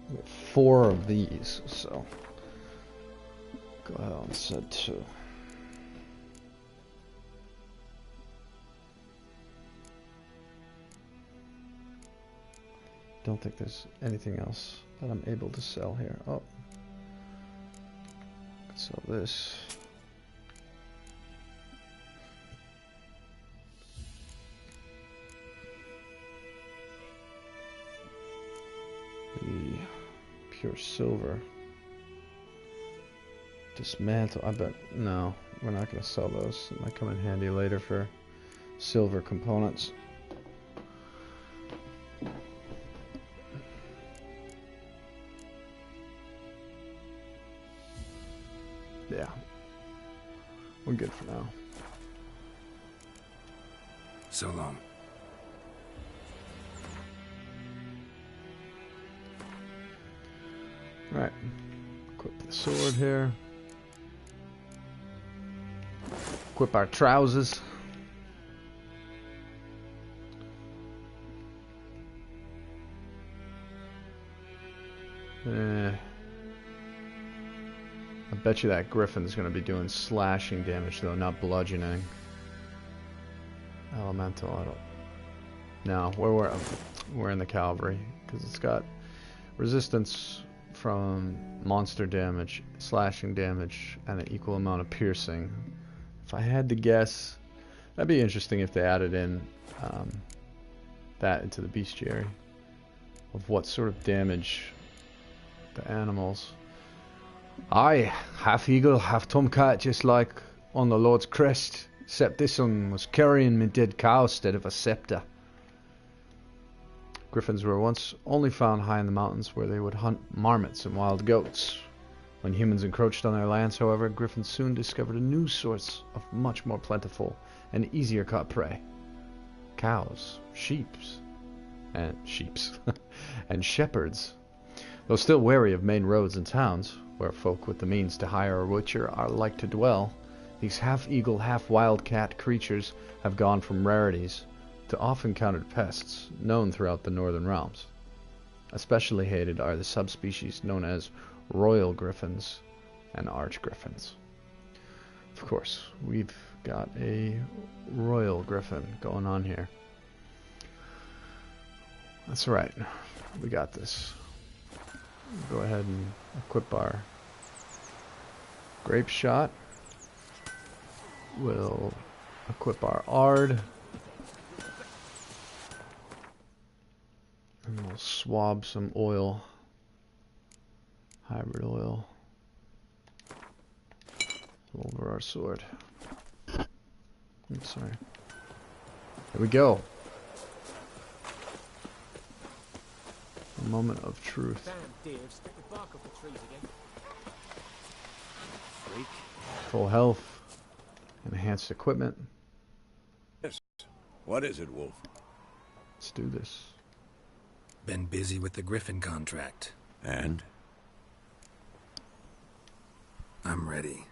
I got 4 of these, so go ahead and set 2. Don't think there's anything else that I'm able to sell here. Oh, could sell this. The pure silver. Dismantle. I bet. No, we're not going to sell those. It might come in handy later for silver components. we're good for now. So long. Alright. Equip the sword here. Equip our trousers. I bet you that Griffin's gonna be doing slashing damage though, not bludgeoning. Elemental, I don't... No, we're in the cavalry, because it's got resistance from monster damage, slashing damage, and an equal amount of piercing. If I had to guess, that'd be interesting if they added in that into the bestiary, of what sort of damage the animals. Aye, half eagle, half tomcat, just like on the Lord's crest, except this one was carrying me dead cow instead of a scepter. Griffins were once only found high in the mountains where they would hunt marmots and wild goats. When humans encroached on their lands, however, griffins soon discovered a new source of much more plentiful and easier caught prey. Cows, sheeps, and shepherds. Though still wary of main roads and towns, where folk with the means to hire a butcher are like to dwell, these half-eagle, half-wildcat creatures have gone from rarities to often-counted pests known throughout the northern realms. Especially hated are the subspecies known as royal griffins and arch griffins. Of course, we've got a royal griffin going on here. That's right, we got this. Go ahead and equip our grape shot. We'll equip our ard. And we'll swab some oil. Hybrid oil. Over our sword. Oops, sorry. Here we go. A moment of truth. Full health. Enhanced equipment. Yes. What is it, Wolf? Let's do this. Been busy with the Griffin contract. And? I'm ready.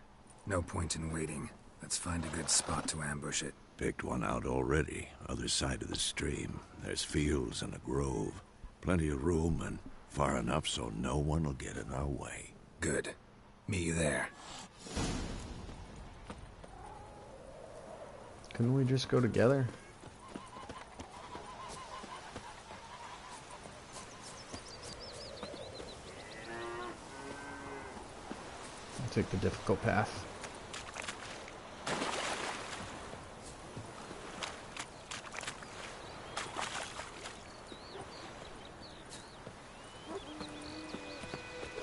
No point in waiting. Let's find a good spot to ambush it. Picked one out already. Other side of the stream. There's fields and a grove. Plenty of room and far enough so no one will get in our way. Good. Meet you there. Couldn't we just go together? I'll take the difficult path.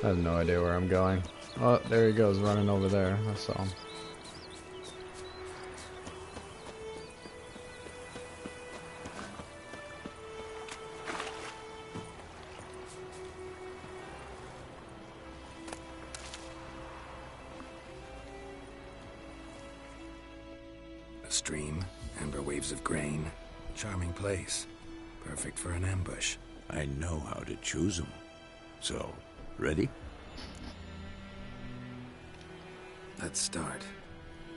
I have no idea where I'm going. Oh, there he goes, running over there. I saw him. A stream, amber waves of grain. Charming place. Perfect for an ambush. I know how to choose them. So, ready? Let's start.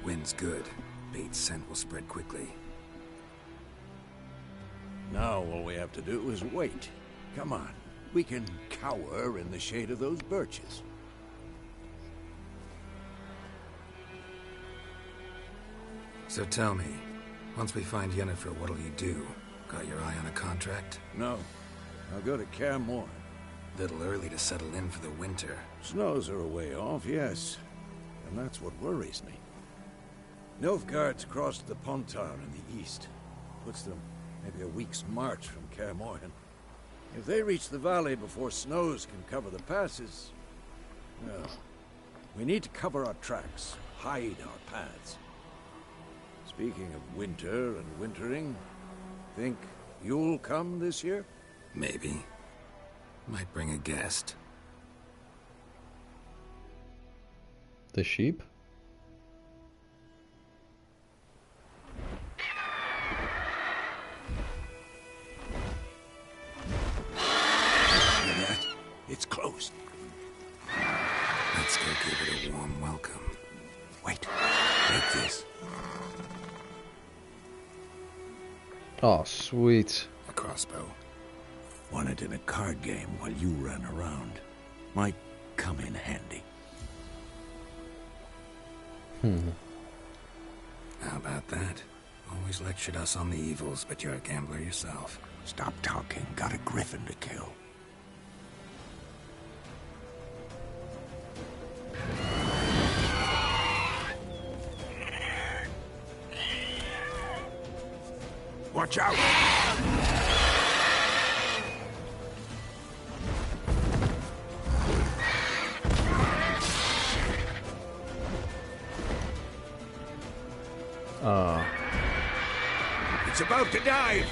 Wind's good. Bait's scent will spread quickly. Now all we have to do is wait. Come on. We can cower in the shade of those birches. So tell me, once we find Yennifer, what'll you do? Got your eye on a contract? No. I'll go to Kaer Morhen. Little early to settle in for the winter. Snows are a way off, yes. And that's what worries me. Nilfgaard's crossed the Pontar in the east. Puts them maybe a week's march from Kaer Morhen. If they reach the valley before snows can cover the passes... well, we need to cover our tracks, hide our paths. Speaking of winter and wintering, think you'll come this year? Maybe. Might bring a guest. The sheep? Oh, sweet. A crossbow. Won it in a card game while you ran around. Might come in handy. How about that? Always lectured us on the evils, but you're a gambler yourself. Stop talking. Got a griffin to kill. Watch out! It's about to dive!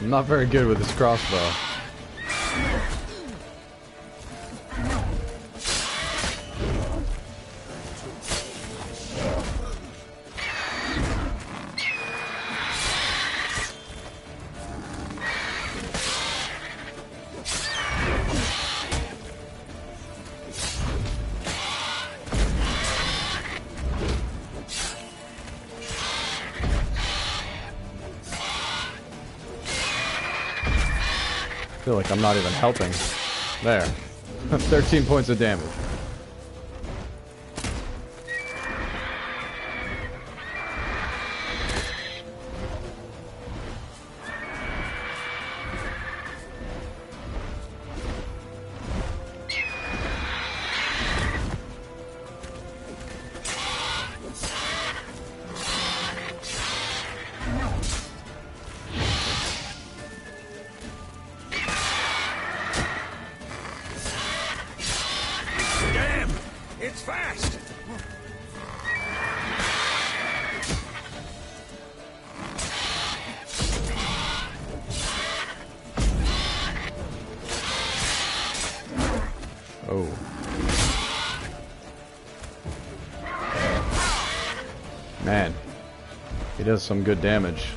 I'm not very good with this crossbow. I feel like I'm not even helping. There. 13 points of damage. It's fast! Oh. Man. He does some good damage.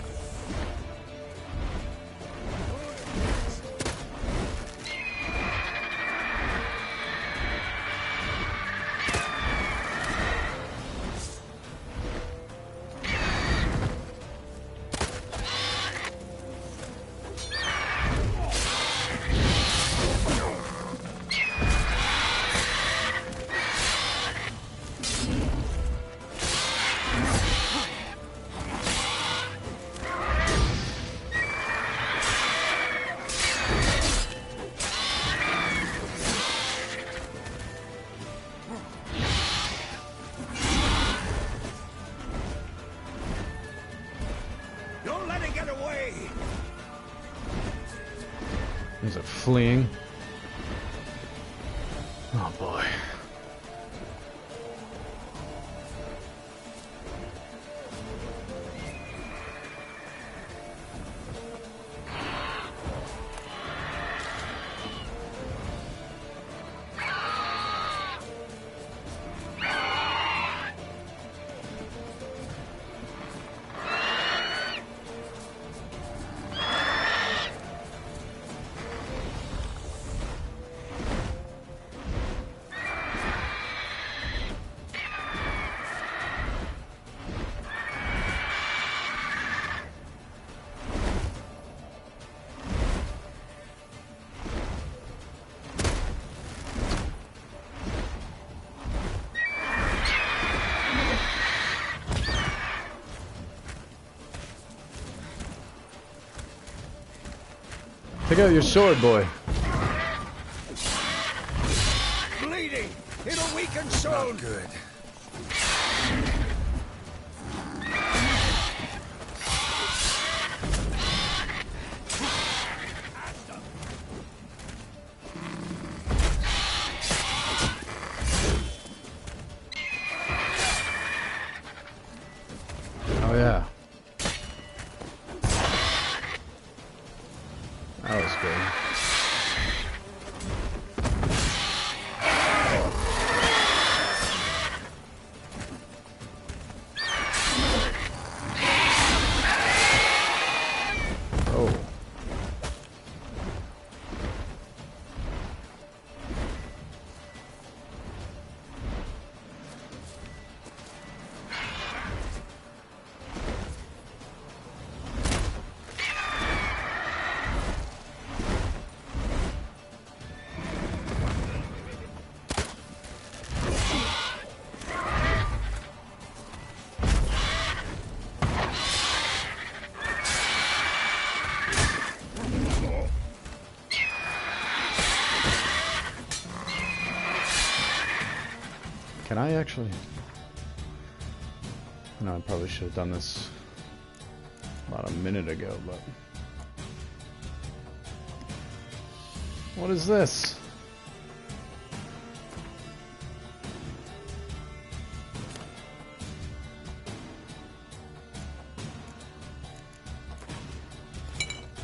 Don't let it get away! Is it fleeing? Oh boy. Take out your sword, boy. Bleeding! It'll weaken soon! Good. Oh yeah. That was good. Oh. can I actually... No, I probably should have done this about a minute ago, but... What is this?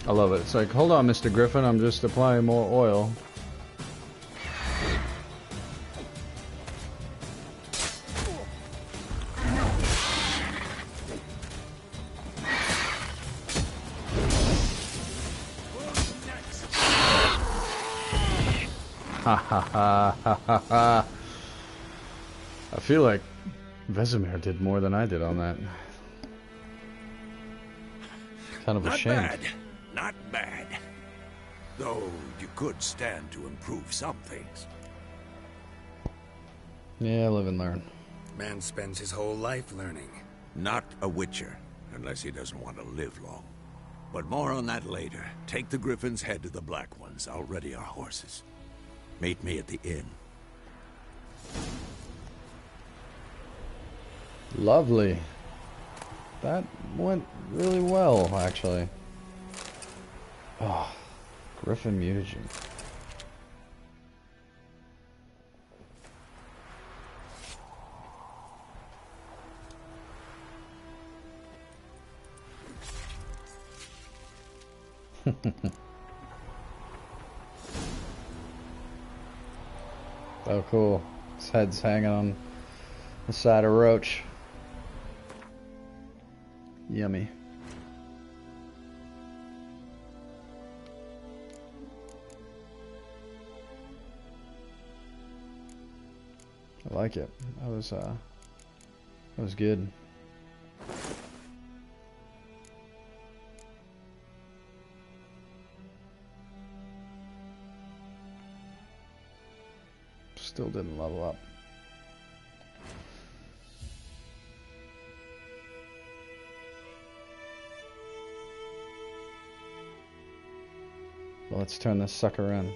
I love it. It's like, hold on, Mr. Griffin, I'm just applying more oil. Ha ha ha ha ha ha. I feel like Vesemir did more than I did on that. Kind of a shame. Not bad. Not bad. Though you could stand to improve some things. Yeah, live and learn. Man spends his whole life learning. Not a witcher, unless he doesn't want to live long. But more on that later. Take the Griffin's head to the Black Ones. I'll ready our horses. Meet me at the inn. Lovely. That went really well, actually. Oh, Griffin mutagen. Oh, cool. His head's hanging on the side of Roach. Yummy. I like it. That was good. Still didn't level up. Well, let's turn this sucker in.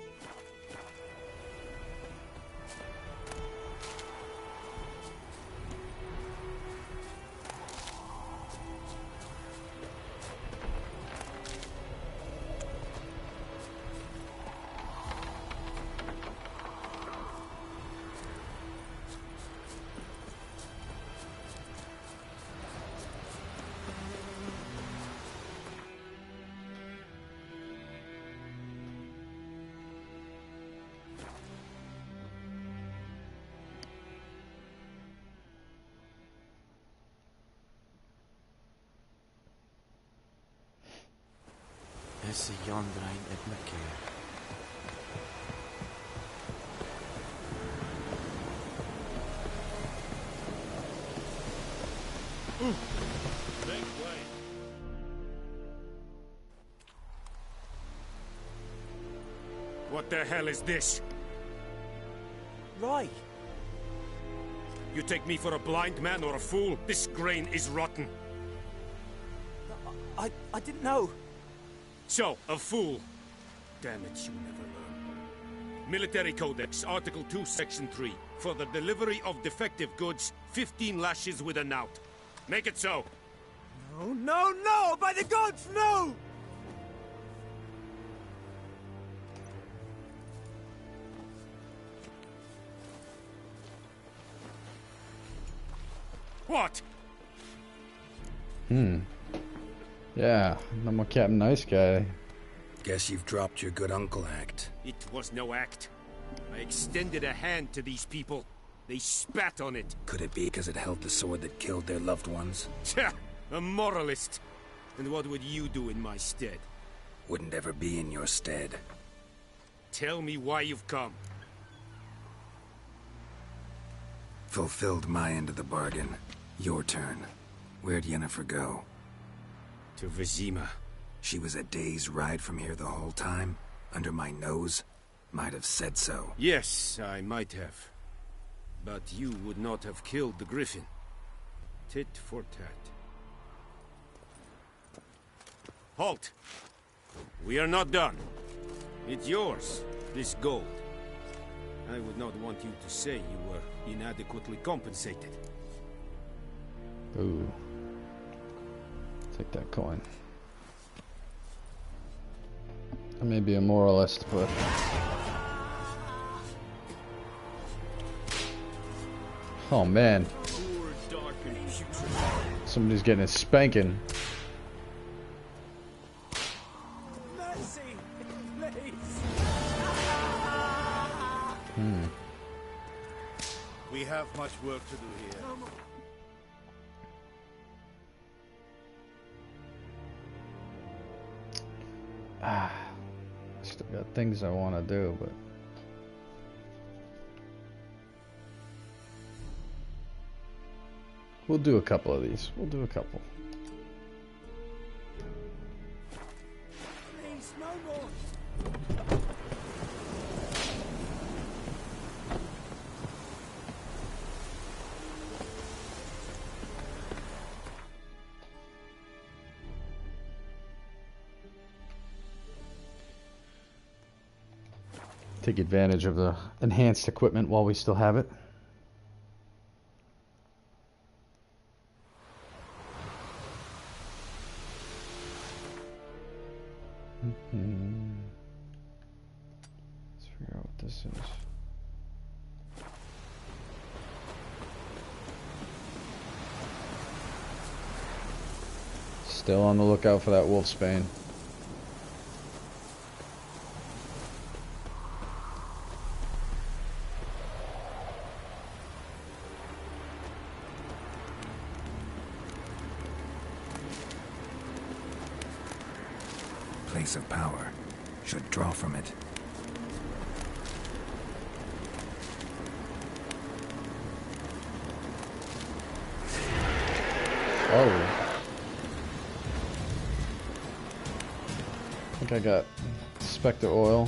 Is the yondrain at Macaire? Make way. What the hell is this? Right. You take me for a blind man or a fool? This grain is rotten. I didn't know. So, a fool. Damn it, you never learn. Military Codex, Article 2, Section 3. For the delivery of defective goods, 15 lashes with a knout. Make it so. No, no, no! By the gods, no! What? Yeah, I'm a Captain Nice Guy. Guess you've dropped your good uncle act. It was no act. I extended a hand to these people. They spat on it. Could it be because it held the sword that killed their loved ones? Tja, a moralist. And what would you do in my stead? Wouldn't ever be in your stead. Tell me why you've come. Fulfilled my end of the bargain. Your turn. Where'd Yennifer go? To Vizima. She was a day's ride from here the whole time? Under my nose? Might have said so. Yes, I might have. But you would not have killed the Griffin. Tit for tat. Halt! We are not done. It's yours, this gold. I would not want you to say you were inadequately compensated. Ooh. Take that coin. I may be a moralist, but... Oh man. Somebody's getting a spanking. We have much work to do here. I still got things I want to do, but... We'll do a couple of these. We'll do a couple. Please, no more. Take advantage of the enhanced equipment while we still have it. Let's figure out what this is. Still on the lookout for that wolfsbane. Place of power. Should draw from it. Oh. I think I got Spectre oil.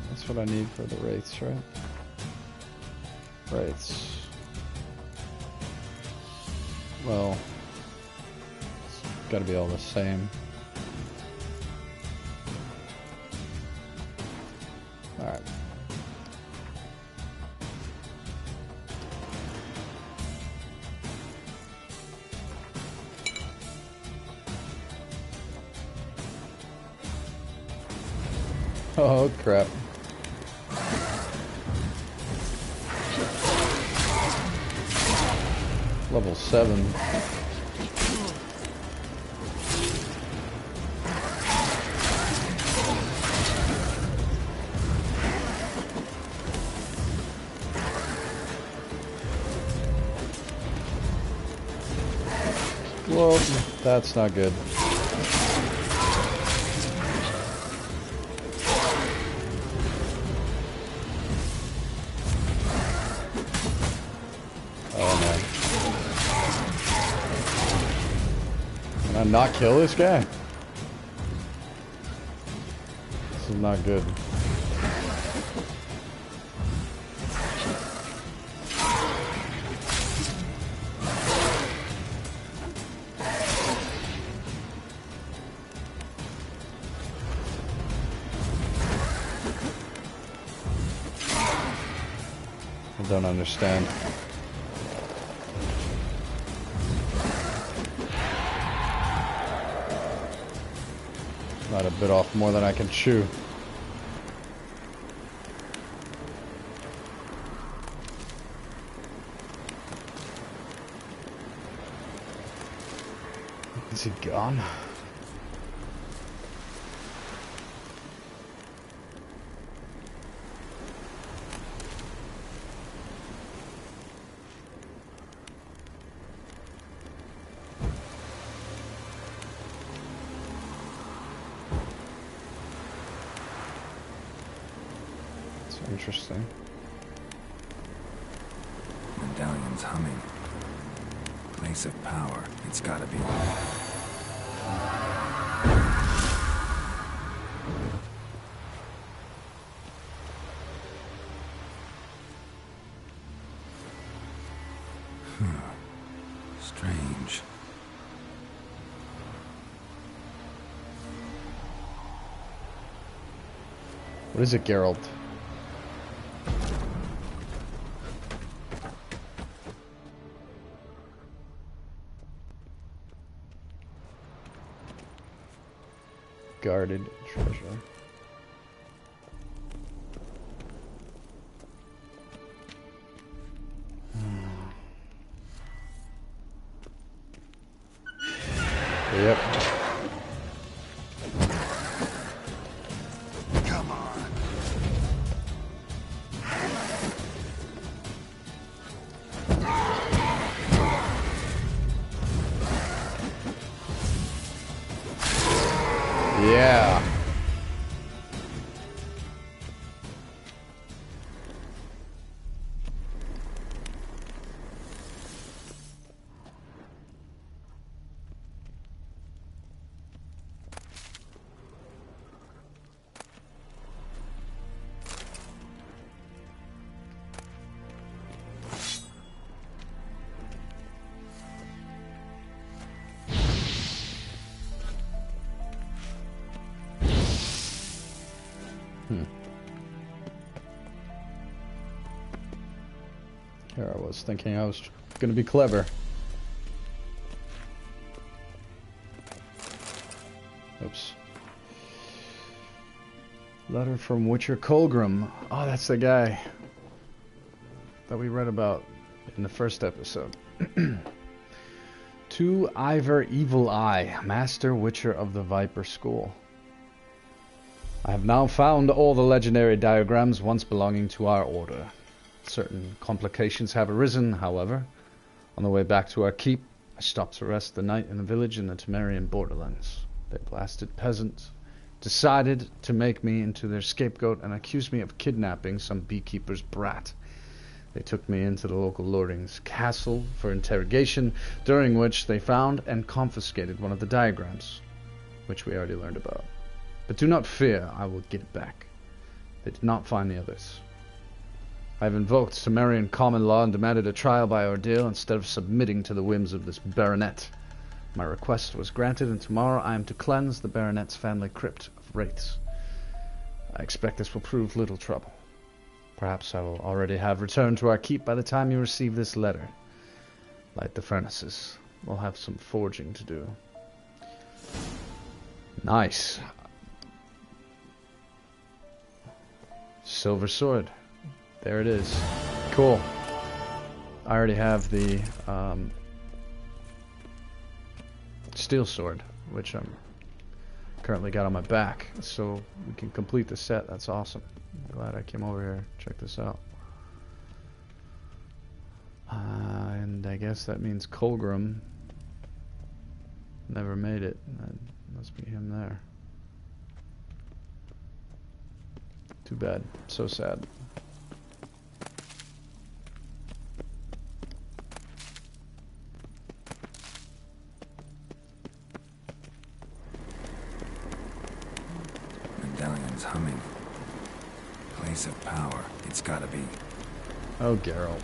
That's what I need for the wraiths, right? Wraiths. Well, it's gotta be all the same. Alright. Oh crap. Level 7. Well, that's not good. Oh man. Can I not kill this guy? This is not good. I don't understand. Might have bit off more than I can chew. Is he gone? Interesting. Medallion's humming. Place of power. It's gotta be. Strange. What is it, Geralt? guarded treasure. Yep. Come on. Yeah. Here I was thinking I was gonna be clever. Oops. Letter from Witcher Colgrim. Oh, that's the guy that we read about in the first episode. To Ivor Evil Eye, Master Witcher of the Viper School. I have now found all the legendary diagrams once belonging to our order. Certain complications have arisen, however. On the way back to our keep, I stopped to rest the night in a village in the Temerian borderlands. They blasted peasants, decided to make me into their scapegoat, and accused me of kidnapping some beekeeper's brat. They took me into the local lording's castle for interrogation, during which they found and confiscated one of the diagrams, which we already learned about. But do not fear, I will get it back. They did not find the others. I have invoked Sumerian common law and demanded a trial by ordeal instead of submitting to the whims of this baronet. My request was granted, and tomorrow I am to cleanse the baronet's family crypt of wraiths. I expect this will prove little trouble. Perhaps I will already have returned to our keep by the time you receive this letter. Light the furnaces. We'll have some forging to do. Nice. Silver sword. There it is. Cool. I already have the steel sword, which I'm currently got on my back, so we can complete the set. That's awesome. I'm glad I came over here. Check this out. And I guess that means Colgrim never made it. That must be him there. Too bad. So sad. Medallion's humming. Place of power. It's gotta be. Oh, Geralt.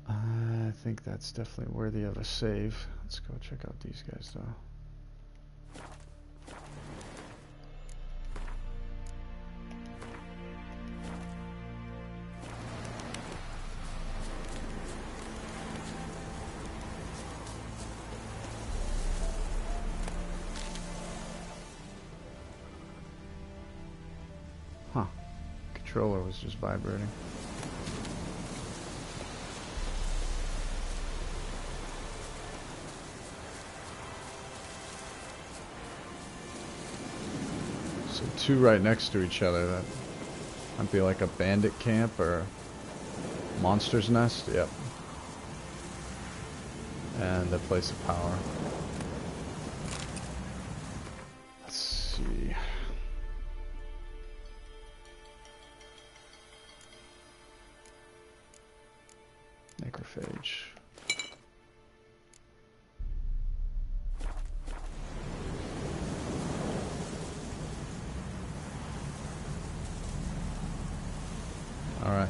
I think that's definitely worthy of a save. Let's go check out these guys, though. Huh. Controller was just vibrating. So two right next to each other. That might be like a bandit camp or monster's nest. Yep. And a place of power. Let's see. Necrophage. All right.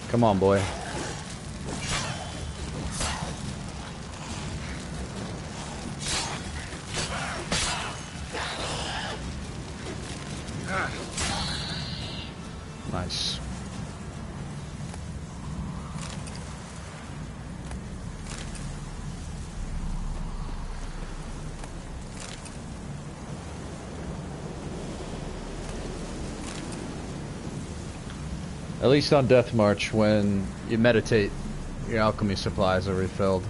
Come on, boy. Nice. At least on Death March, when you meditate, your alchemy supplies are refilled.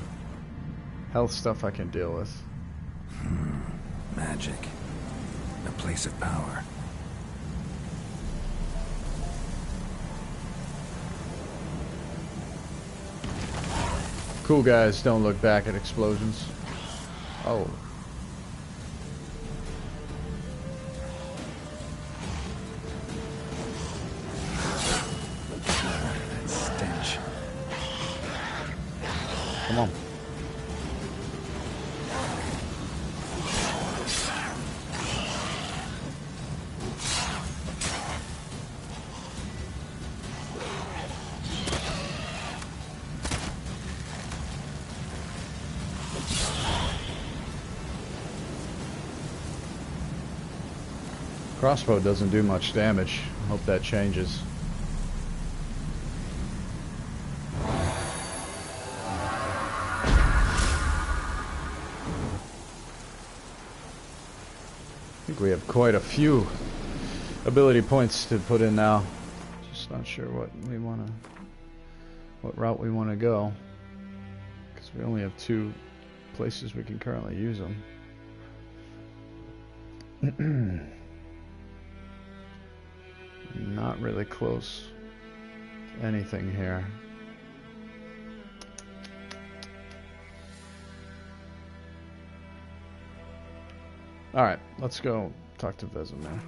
Health stuff I can deal with. Magic. A place of power. Cool guys don't look back at explosions. Oh. That stench. Come on. Crossbow doesn't do much damage. Hope that changes. I think we have quite a few ability points to put in now. Just not sure what route we want to go, because we only have 2 places we can currently use them. Not really close to anything here. Alright, let's go talk to Vesemir.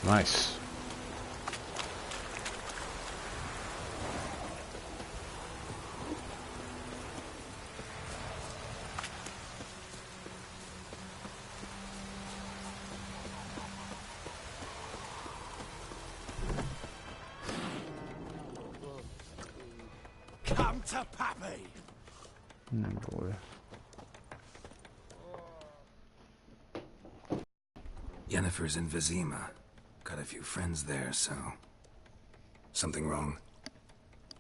Nice. Come to Pappy. Oh boy. Yennefer's in Vizima. Got a few friends there, so... Something wrong?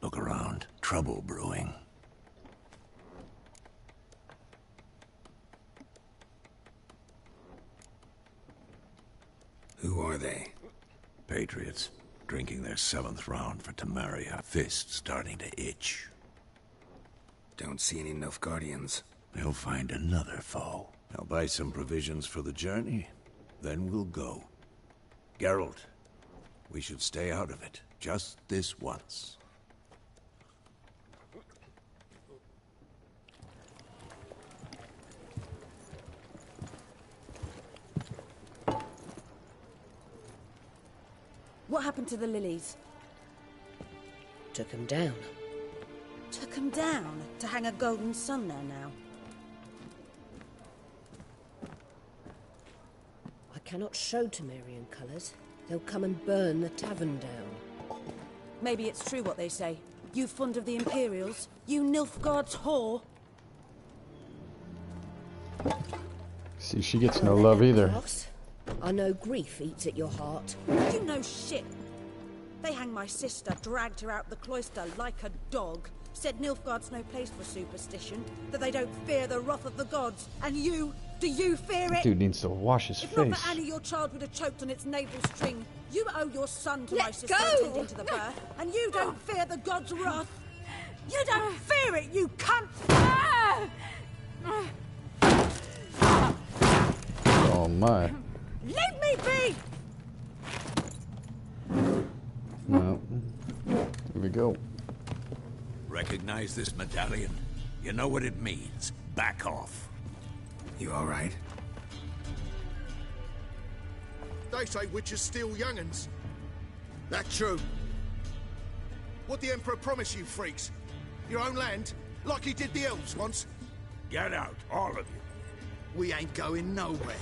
Look around. Trouble brewing. Who are they? Patriots. Drinking their 7th round for Temeria. Fist starting to itch. Don't see any Nilfgaardians. They'll find another foe. I'll buy some provisions for the journey. Then we'll go. Geralt, we should stay out of it. Just this once. What happened to the lilies? Took him down. Took them down to hang a golden sun there now. I cannot show Temerian colours. They'll come and burn the tavern down. Maybe it's true what they say. You fond of the Imperials? You Nilfgaard's whore? See, she gets no love either. I know grief eats at your heart. You know shit. They hanged my sister, dragged her out the cloister like a dog. said Nilfgaard's no place for superstition, that they don't fear the wrath of the gods. And you, do you fear it? Dude needs to wash his If face. not for Annie, your child would have choked on its navel string. You owe your son to my Let sister go! attending to the birth, and you don't fear the gods' wrath. You don't fear it, you cunt! Oh my. Leave me be! No. Here we go. Recognize this medallion? You know what it means. Back off. You all right? They say witches steal young'uns. That true. What the Emperor promised you, freaks? Your own land? Like he did the elves once? Get out, all of you. We ain't going nowhere.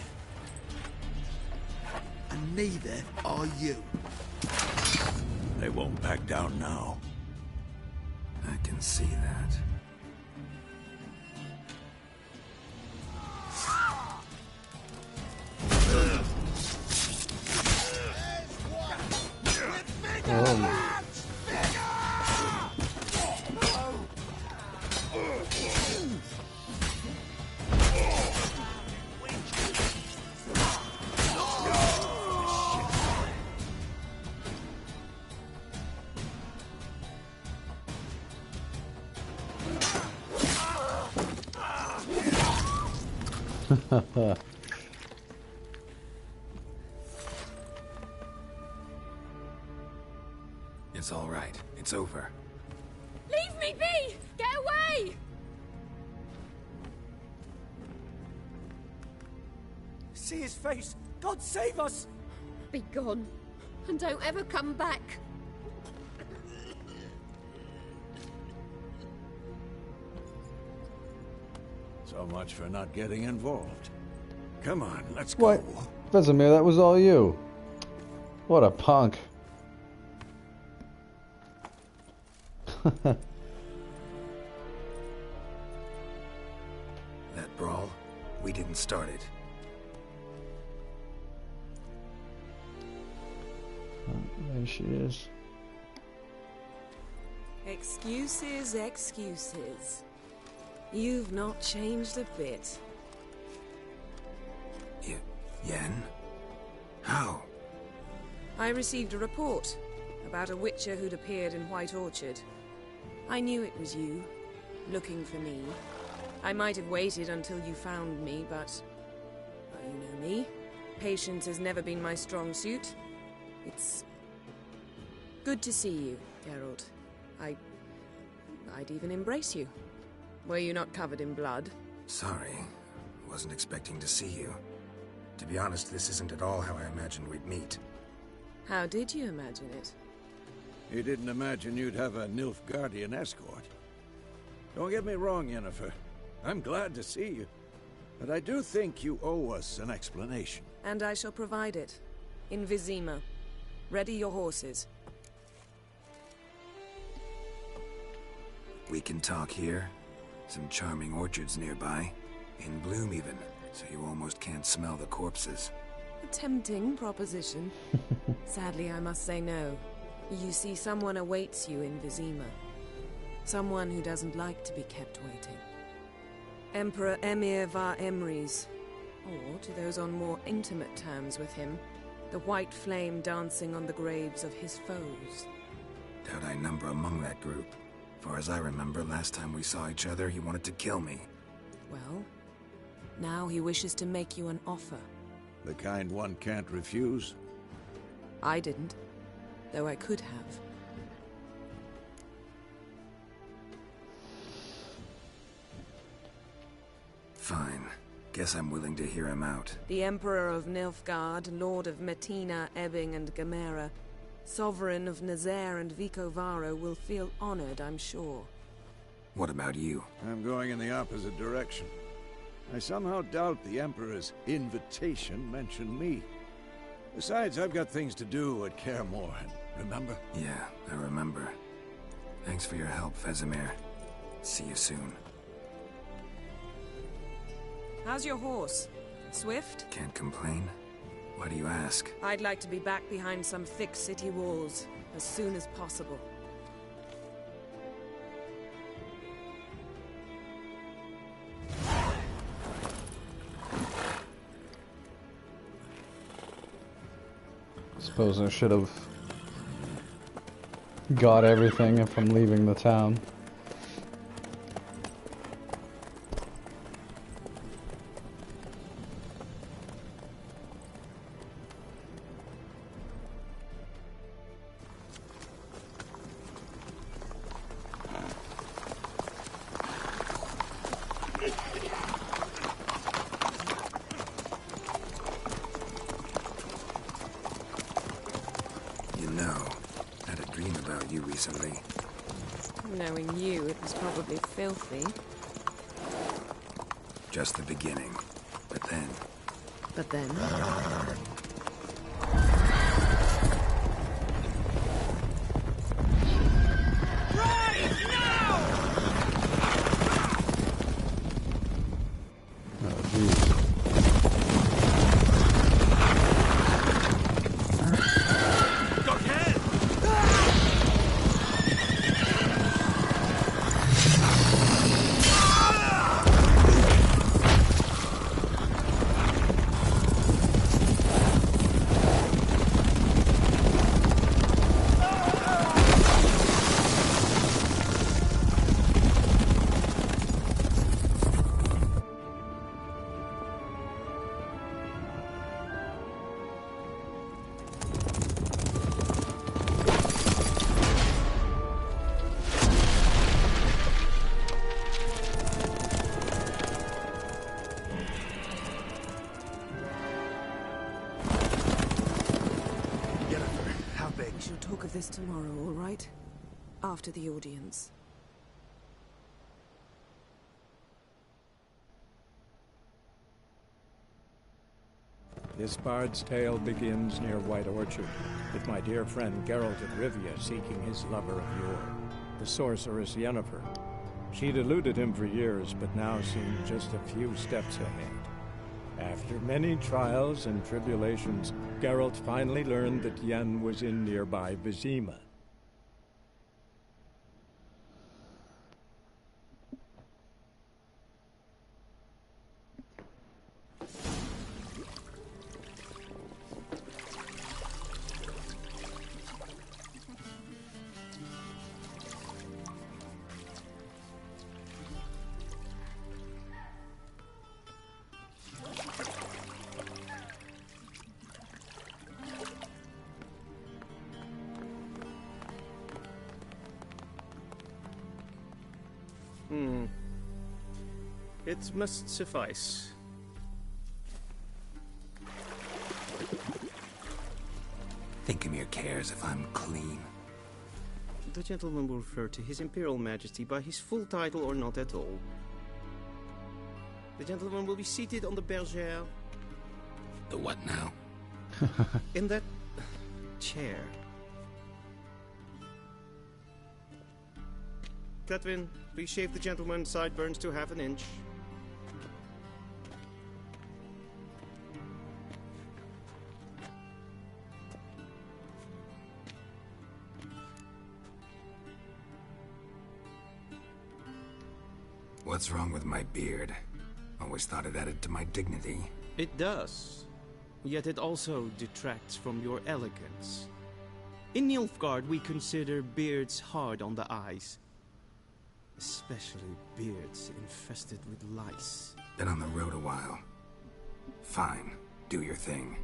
And neither are you. They won't back down now. I can see that. It's all right. It's over. Leave me be! Get away! See his face! God save us! Be gone. And don't ever come back. So much for not getting involved. Come on, let's go. What? Vesemir, that was all you. What a punk. That brawl, we didn't start it. Oh, there she is. Excuses, excuses. You've not changed a bit. Yen? How? I received a report about a witcher who'd appeared in White Orchard. I knew it was you, looking for me. I might have waited until you found me, but... well, you know me. Patience has never been my strong suit. It's... good to see you, Geralt. I'd even embrace you. Were you not covered in blood? Sorry. Wasn't expecting to see you. To be honest, this isn't at all how I imagined we'd meet. How did you imagine it? You didn't imagine you'd have a Nilfgaardian escort. Don't get me wrong, Yennifer. I'm glad to see you. But I do think you owe us an explanation. And I shall provide it. In Vizima. Ready your horses. We can talk here. Some charming orchards nearby. In bloom even, so you almost can't smell the corpses. A tempting proposition. Sadly, I must say no. You see, someone awaits you in Vizima. Someone who doesn't like to be kept waiting. Emperor Emir var Emrys. Or, to those on more intimate terms with him, the white flame dancing on the graves of his foes. Doubt I number among that group. Far as I remember, last time we saw each other, he wanted to kill me. Well, now he wishes to make you an offer. The kind one can't refuse? I didn't, though I could have. Fine. Guess I'm willing to hear him out. The Emperor of Nilfgaard, Lord of Metina, Ebbing and Gamera, Sovereign of Nazaire and Vicovaro will feel honored, I'm sure. What about you? I'm going in the opposite direction. I somehow doubt the Emperor's invitation mentioned me. Besides, I've got things to do at Kaer Morhen, remember? Yeah, I remember. Thanks for your help, Vesemir. See you soon. How's your horse? Swift? Can't complain. Why do you ask? I'd like to be back behind some thick city walls as soon as possible. Suppose I should have got everything if I'm leaving the town. You know, I had a dream about you recently. Knowing you, it was probably filthy. Just the beginning. But then... But then? We shall talk of this tomorrow, all right? After the audience. This bard's tale begins near White Orchard, with my dear friend Geralt of Rivia seeking his lover of yore, the sorceress Yennifer. She'd eluded him for years, but now seemed just a few steps ahead. After many trials and tribulations, Geralt finally learned that Yen was in nearby Vizima. It must suffice. Thinkemere cares if I'm clean. The gentleman will refer to His Imperial Majesty by his full title or not at all. The gentleman will be seated on the bergère. The what now? In that chair. Cletwin, please shave the gentleman's sideburns to half an inch. What's wrong with my beard? Always thought it added to my dignity. It does. Yet it also detracts from your elegance. In Nilfgaard, we consider beards hard on the eyes. Especially beards infested with lice. Been on the road a while. Fine. Do your thing.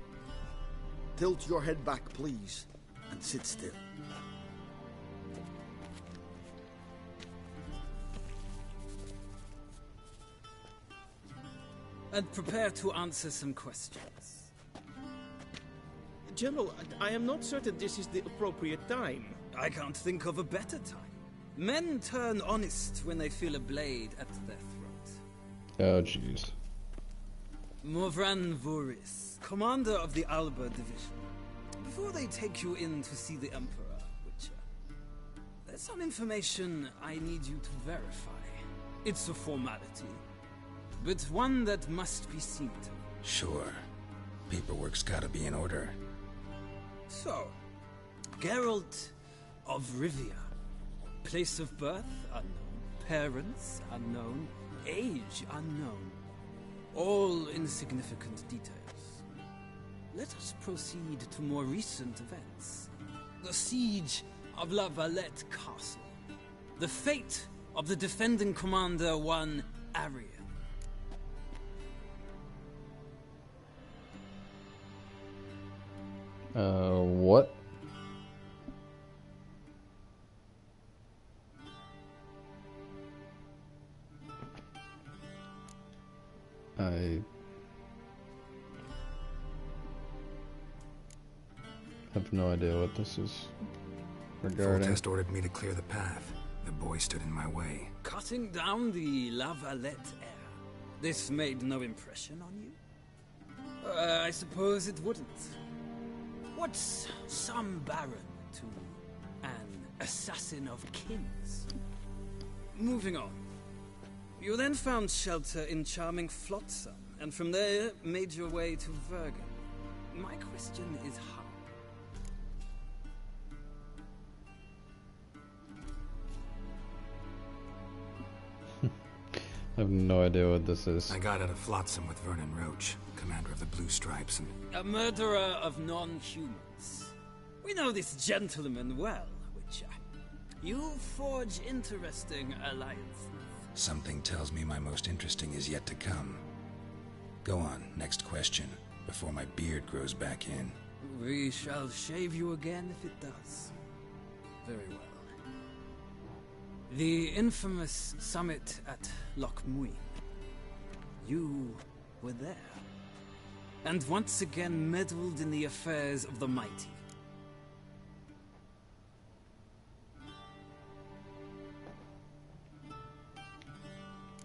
Tilt your head back, please, and sit still. And prepare to answer some questions. General, I am not certain this is the appropriate time. I can't think of a better time. Men turn honest when they feel a blade at their throat. Oh, jeez. Morvran Voris, commander of the Alba Division. Before they take you in to see the Emperor, Witcher, there's some information I need you to verify. It's a formality, but one that must be seen to. Sure. Paperwork's gotta be in order. So, Geralt of Rivia. Place of birth unknown. Parents unknown. Age unknown. All insignificant details. let us proceed to more recent events. The siege of La Valette Castle. The fate of the defending commander, one Arian. What? I have no idea what this is regarding. Foltest ordered me to clear the path. The boy stood in my way. Cutting down the La Valette heir. This made no impression on you? I suppose it wouldn't. What's some baron to an assassin of kings? Moving on. You then found shelter in charming Flotsam, and from there made your way to Vergen. My question is how? I have no idea what this is. I got out of Flotsam with Vernon Roach, commander of the Blue Stripes, and... A murderer of non-humans. We know this gentleman well, Witcher. You forge interesting alliances. Something tells me my most interesting is yet to come. Go on, next question, before my beard grows back in. We shall shave you again if it does. Very well. The infamous summit at Loch Muin. You were there. And once again meddled in the affairs of the mighty.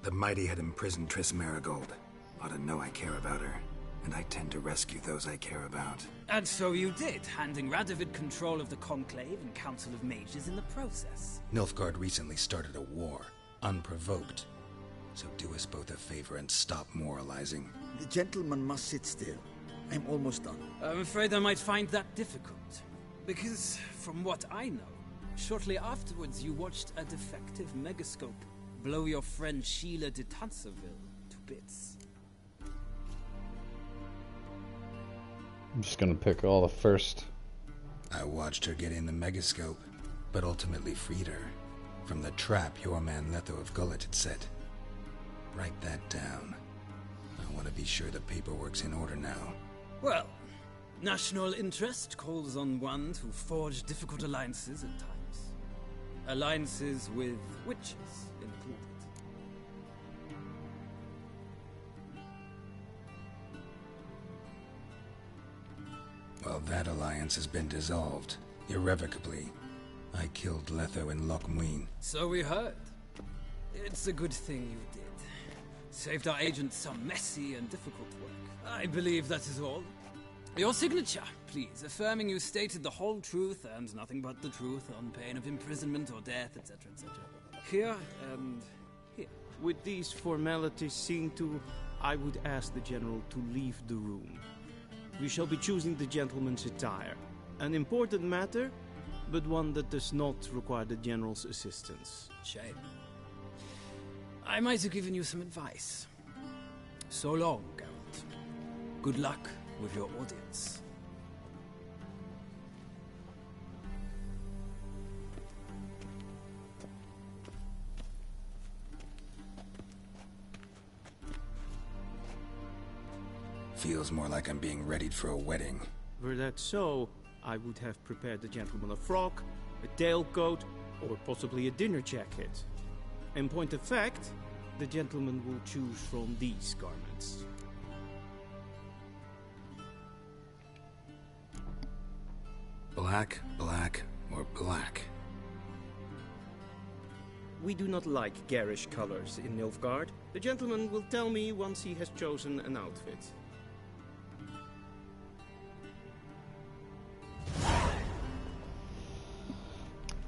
The mighty had imprisoned Triss Marigold. Ought to know I care about her, and I tend to rescue those I care about. And so you did, handing Radovid control of the Conclave and Council of Mages in the process. Nilfgaard recently started a war, unprovoked. So do us both a favor and stop moralizing. The gentleman must sit still. I'm almost done. I'm afraid I might find that difficult. Because, from what I know, shortly afterwards you watched a defective megascope blow your friend Sheila de Tanserville to bits. I'm just gonna pick all the first. I watched her get in the megascope, but ultimately freed her from the trap your man Letho of Gullet had set. Write that down. I want to be sure the paperwork's in order now. Well, national interest calls on one to forge difficult alliances at times. Alliances with witches included. Well, that alliance has been dissolved, irrevocably. I killed Letho in Loch Muin. So we heard. It's a good thing you did. Saved our agent some messy and difficult work. I believe that is all. Your signature, please, affirming you stated the whole truth and nothing but the truth on pain of imprisonment or death, etc., etc. Here and here. With these formalities seen to, I would ask the General to leave the room. We shall be choosing the gentleman's attire. An important matter, but one that does not require the General's assistance. Shame. I might have given you some advice. So long, Geralt. Good luck with your audience. Feels more like I'm being readied for a wedding. Were that so, I would have prepared the gentleman a frock, a tailcoat, or possibly a dinner jacket. In point of fact, the gentleman will choose from these garments. Black, black, or black? We do not like garish colors in Nilfgaard. The gentleman will tell me once he has chosen an outfit.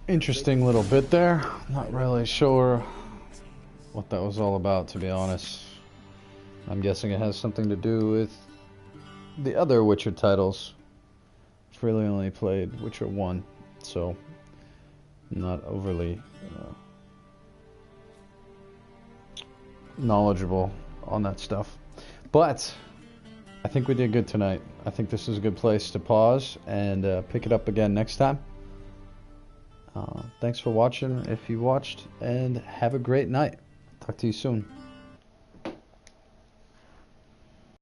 Interesting little bit there. Not really sure what that was all about, to be honest. I'm guessing it has something to do with the other Witcher titles. I've really only played Witcher 1, so I'm not overly knowledgeable on that stuff. But I think we did good tonight. I think this is a good place to pause and pick it up again next time. Thanks for watching if you watched, and have a great night. Talk to you soon.